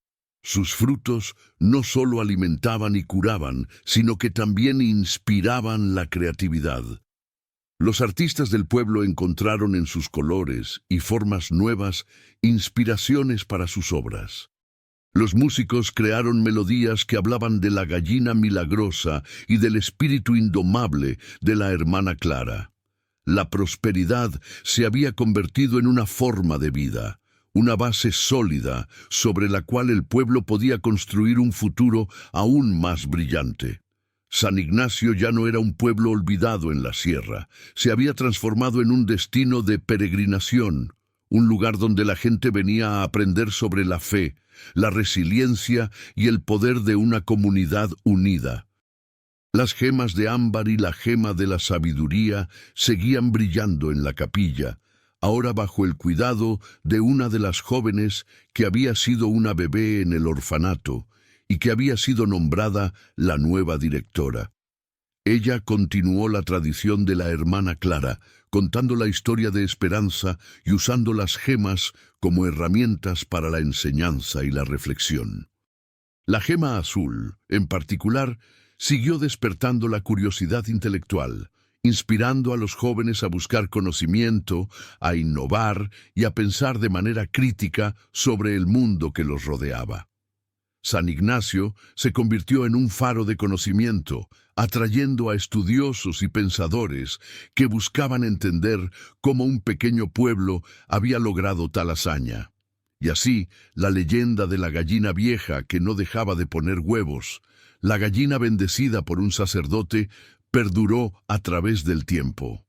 Sus frutos no solo alimentaban y curaban, sino que también inspiraban la creatividad. Los artistas del pueblo encontraron en sus colores y formas nuevas inspiraciones para sus obras. Los músicos crearon melodías que hablaban de la gallina milagrosa y del espíritu indomable de la hermana Clara. La prosperidad se había convertido en una forma de vida, una base sólida sobre la cual el pueblo podía construir un futuro aún más brillante. San Ignacio ya no era un pueblo olvidado en la sierra, se había transformado en un destino de peregrinación, un lugar donde la gente venía a aprender sobre la fe, la resiliencia y el poder de una comunidad unida. Las gemas de ámbar y la gema de la sabiduría seguían brillando en la capilla, ahora bajo el cuidado de una de las jóvenes que había sido una bebé en el orfanato y que había sido nombrada la nueva directora. Ella continuó la tradición de la hermana Clara, contando la historia de esperanza y usando las gemas como herramientas para la enseñanza y la reflexión. La gema azul, en particular, siguió despertando la curiosidad intelectual, inspirando a los jóvenes a buscar conocimiento, a innovar y a pensar de manera crítica sobre el mundo que los rodeaba. San Ignacio se convirtió en un faro de conocimiento, atrayendo a estudiosos y pensadores que buscaban entender cómo un pequeño pueblo había logrado tal hazaña. Y así, la leyenda de la gallina vieja que no dejaba de poner huevos, la gallina bendecida por un sacerdote, perduró a través del tiempo.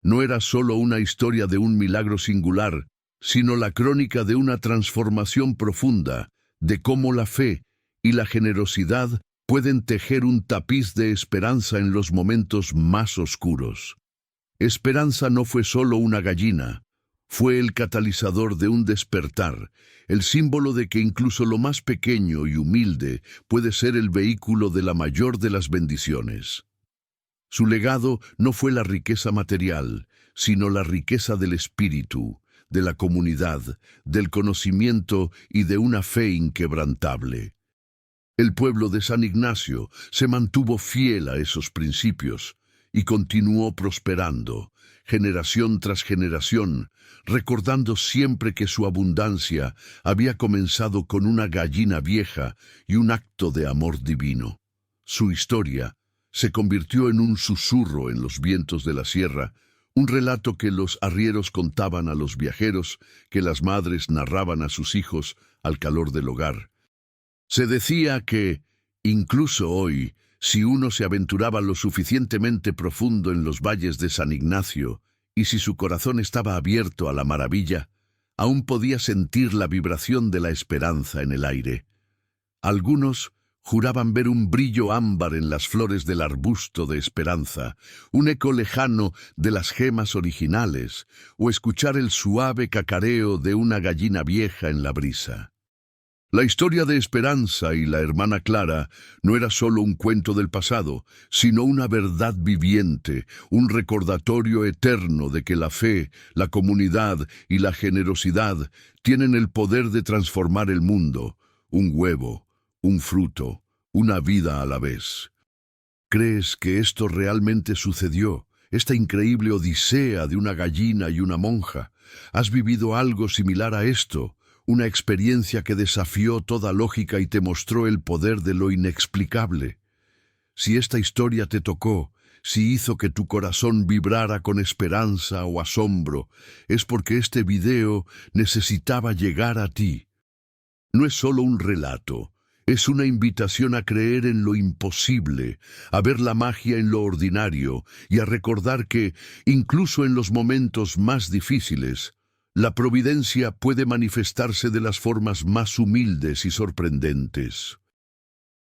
No era solo una historia de un milagro singular, sino la crónica de una transformación profunda, de cómo la fe y la generosidad pueden tejer un tapiz de esperanza en los momentos más oscuros. Esperanza no fue solo una gallina, fue el catalizador de un despertar, el símbolo de que incluso lo más pequeño y humilde puede ser el vehículo de la mayor de las bendiciones. Su legado no fue la riqueza material, sino la riqueza del espíritu, de la comunidad, del conocimiento y de una fe inquebrantable. El pueblo de San Ignacio se mantuvo fiel a esos principios y continuó prosperando, generación tras generación, recordando siempre que su abundancia había comenzado con una gallina vieja y un acto de amor divino. Su historia se convirtió en un susurro en los vientos de la sierra, un relato que los arrieros contaban a los viajeros, que las madres narraban a sus hijos al calor del hogar. Se decía que, incluso hoy, si uno se aventuraba lo suficientemente profundo en los valles de San Ignacio, y si su corazón estaba abierto a la maravilla, aún podía sentir la vibración de la esperanza en el aire. Algunos juraban ver un brillo ámbar en las flores del arbusto de esperanza, un eco lejano de las gemas originales, o escuchar el suave cacareo de una gallina vieja en la brisa. La historia de Esperanza y la hermana Clara no era solo un cuento del pasado, sino una verdad viviente, un recordatorio eterno de que la fe, la comunidad y la generosidad tienen el poder de transformar el mundo, un huevo, un fruto, una vida a la vez. ¿Crees que esto realmente sucedió? Esta increíble odisea de una gallina y una monja. ¿Has vivido algo similar a esto? Una experiencia que desafió toda lógica y te mostró el poder de lo inexplicable. Si esta historia te tocó, si hizo que tu corazón vibrara con esperanza o asombro, es porque este video necesitaba llegar a ti. No es solo un relato, es una invitación a creer en lo imposible, a ver la magia en lo ordinario y a recordar que, incluso en los momentos más difíciles, la providencia puede manifestarse de las formas más humildes y sorprendentes.